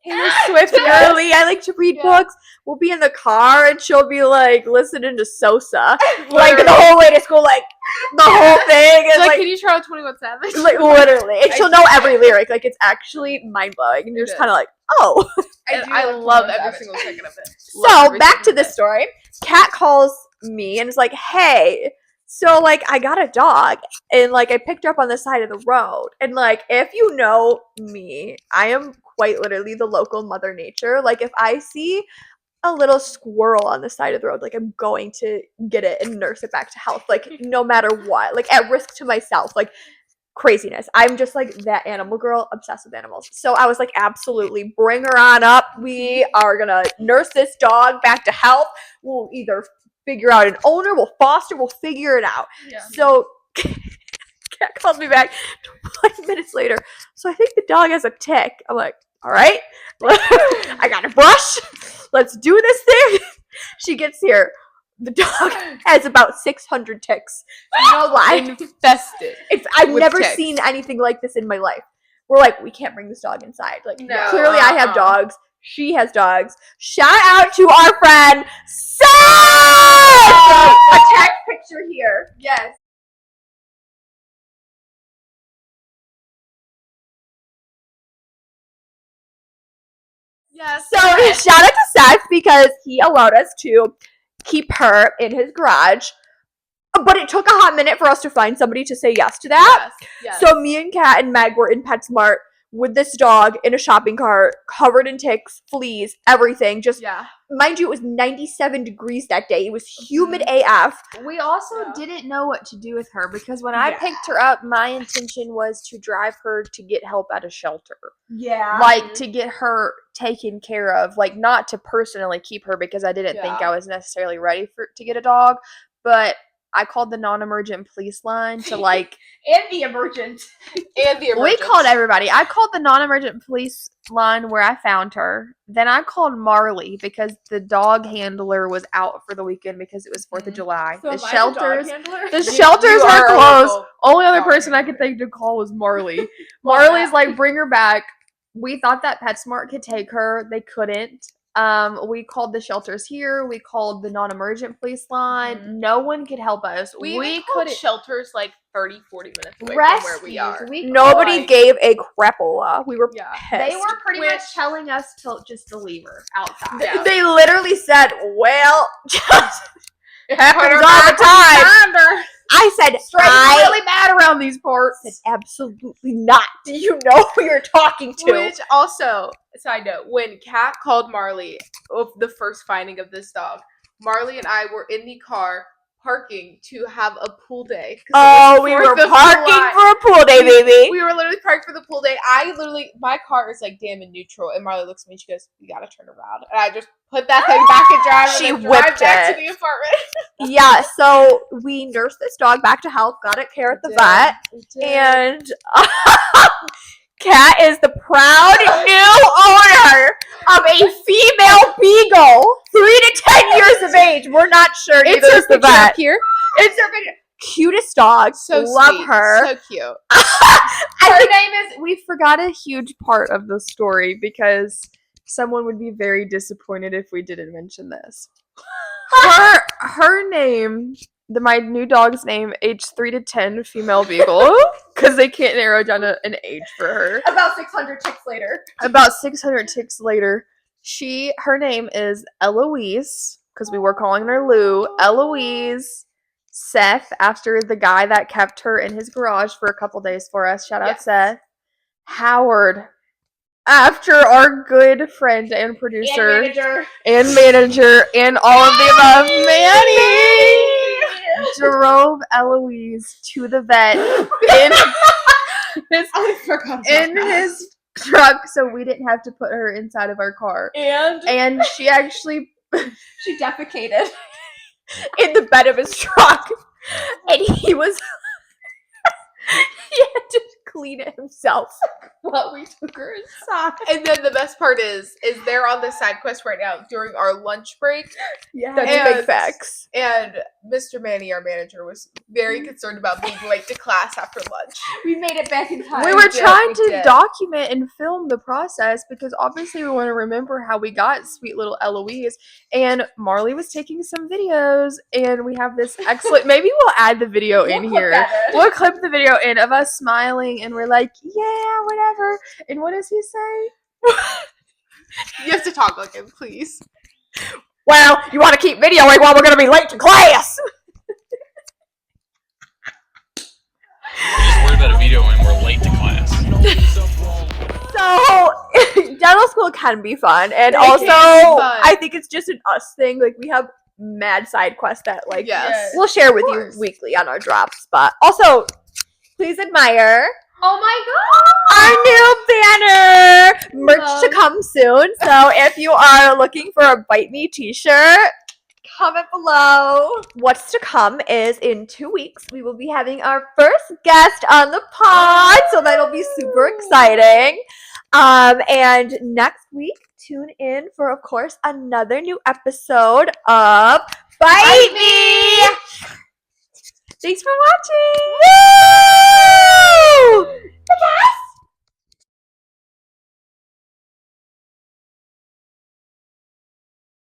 Taylor Swift girly. I like to read books. We'll be in the car and she'll be listening to Sosa. The whole way to school, the whole thing. She's And like, can you try out 21 Savage? literally. And she'll know every lyric. It's actually mind blowing. And you're just is. kind of oh. And I love every single second of it. Love So every back to second the of it. story. Kat calls me and is like, hey, So, like, I got a dog, and, like, I picked her up on the side of the road. And, like, if you know me, I am quite literally the local mother nature. Like, if I see a little squirrel on the side of the road, like, I'm going to get it and nurse it back to health, like, no matter what, like, at risk to myself, like, craziness. I'm just, like, that animal girl, obsessed with animals. So I was like, absolutely, bring her on up. We are gonna nurse this dog back to health. We'll either figure out an owner, we'll foster, we'll figure it out. Yeah. So Cat calls me back 20 minutes later. So I think the dog has a tick. I'm like, all right, I got a brush. Let's do this thing. She gets here. The dog has about 600 ticks. No lie. Infested. I've with never ticks. seen anything like this in my life. We're like, we can't bring this dog inside. Like, No, clearly I have uh-uh. dogs. She has dogs. Shout out to our friend, Seth! A text picture here. Yes. Yes. So shout out to Seth because he allowed us to keep her in his garage. But it took a hot minute for us to find somebody to say yes to that. Yes. So me and Kat and Meg were in PetSmart with this dog in a shopping cart, covered in ticks, fleas, everything. Just, yeah. mind you, it was 97 degrees that day. It was humid AF. We also Yeah. didn't know what to do with her because when I Yeah. picked her up, my intention was to drive her to get help at a shelter. Yeah. Like to get her taken care of, like not to personally keep her because I didn't think Yeah. I was necessarily ready to get a dog, but I called the non-emergent police line to like and the emergent. And the we called everybody. I called the non-emergent police line where I found her. Then I called Marley because the dog handler was out for the weekend because it was 4th of July. So The am I shelters dog handler? the You shelters are were a closed. local Only other dog person I handler. could think to call was Marley. Well, Marley's that- like, bring her back. We thought that PetSmart could take her. They couldn't. We called the shelters here. We called the non-emergent police line. Mhm. No one could help us. We We called couldn't. shelters like 30-40 minutes away Rescues. from where we are. We Nobody Like- gave a crapola. We were Yeah. pissed. They were pretty Which- much telling us to just to leave her outside. Yeah. They literally said, well, just Put happens her all back the time. behind her. I said, Straight I really bad around these parts. said, absolutely not. Do you know who you're talking to? Which also, side note, when Kat called Marley of the first finding of this dog, Marley and I were in the car parking to have a pool day. 'cause it was Oh, we 4th were of parking July. for a pool day, baby. We were literally parked for the pool day. My car is like damn in neutral, and Marley looks at me and she goes, "You gotta turn around." And I just put that thing back in drive She and then drive whipped back it. to the apartment. Yeah, so we nursed this dog back to health, got it care at the vet, and Kat is the proud new owner of a female beagle, 3 to 10 years of age. We're not sure. It's Neither her is the picture up vet. here. It's her picture. Cutest dog. So love sweet. her. So cute. I Her think name is. We forgot a huge part of the story because someone would be very disappointed if we didn't mention this. Her name, my new dog's name, age 3 to 10 female beagle, because they can't narrow down an age for her. about 600 ticks later. About 600 ticks later, her name is Eloise, because we were calling her Lou. Eloise. Seth, after the guy that kept her in his garage for a couple days for us. Shout out Yes. Seth. Howard, after our good friend and producer and manager and all of the above, Manny drove Eloise to the vet I forgot. in his truck so we didn't have to put her inside of our car. And she actually She defecated in the bed of his truck, and he was he had to clean it himself while we took her inside. And then the best part is they're on the side quest right now during our lunch break. Yeah, That's that's big and- facts. And Mr. Manny, our manager, was very concerned about being late to class after lunch. We made it back in time. we were did, trying we to did. document and film the process because obviously we want to remember how we got sweet little Eloise. And Marley was taking some videos, and we have this excellent. Maybe we'll add the video in here. We'll clip the video in of us smiling, and we're like, yeah, whatever. And what does he say? You have to talk like him, please. Well, you want to keep videoing while we're going to be late to class. that a video when we're late to class. So dental school can be fun, and It also can be fun. I think it's just an us thing. Like we have mad side quests that like Yes. we'll share with you course. weekly on our drops. But also, please admire Oh my our new banner merch to Love. come soon. So if you are looking for a Bite Me t-shirt, comment below. What's to come is in 2 weeks we will be having our first guest on the pod, so that'll be super exciting. And next week, tune in for, of course, another new episode of Bite Me. Thanks for watching. Woo!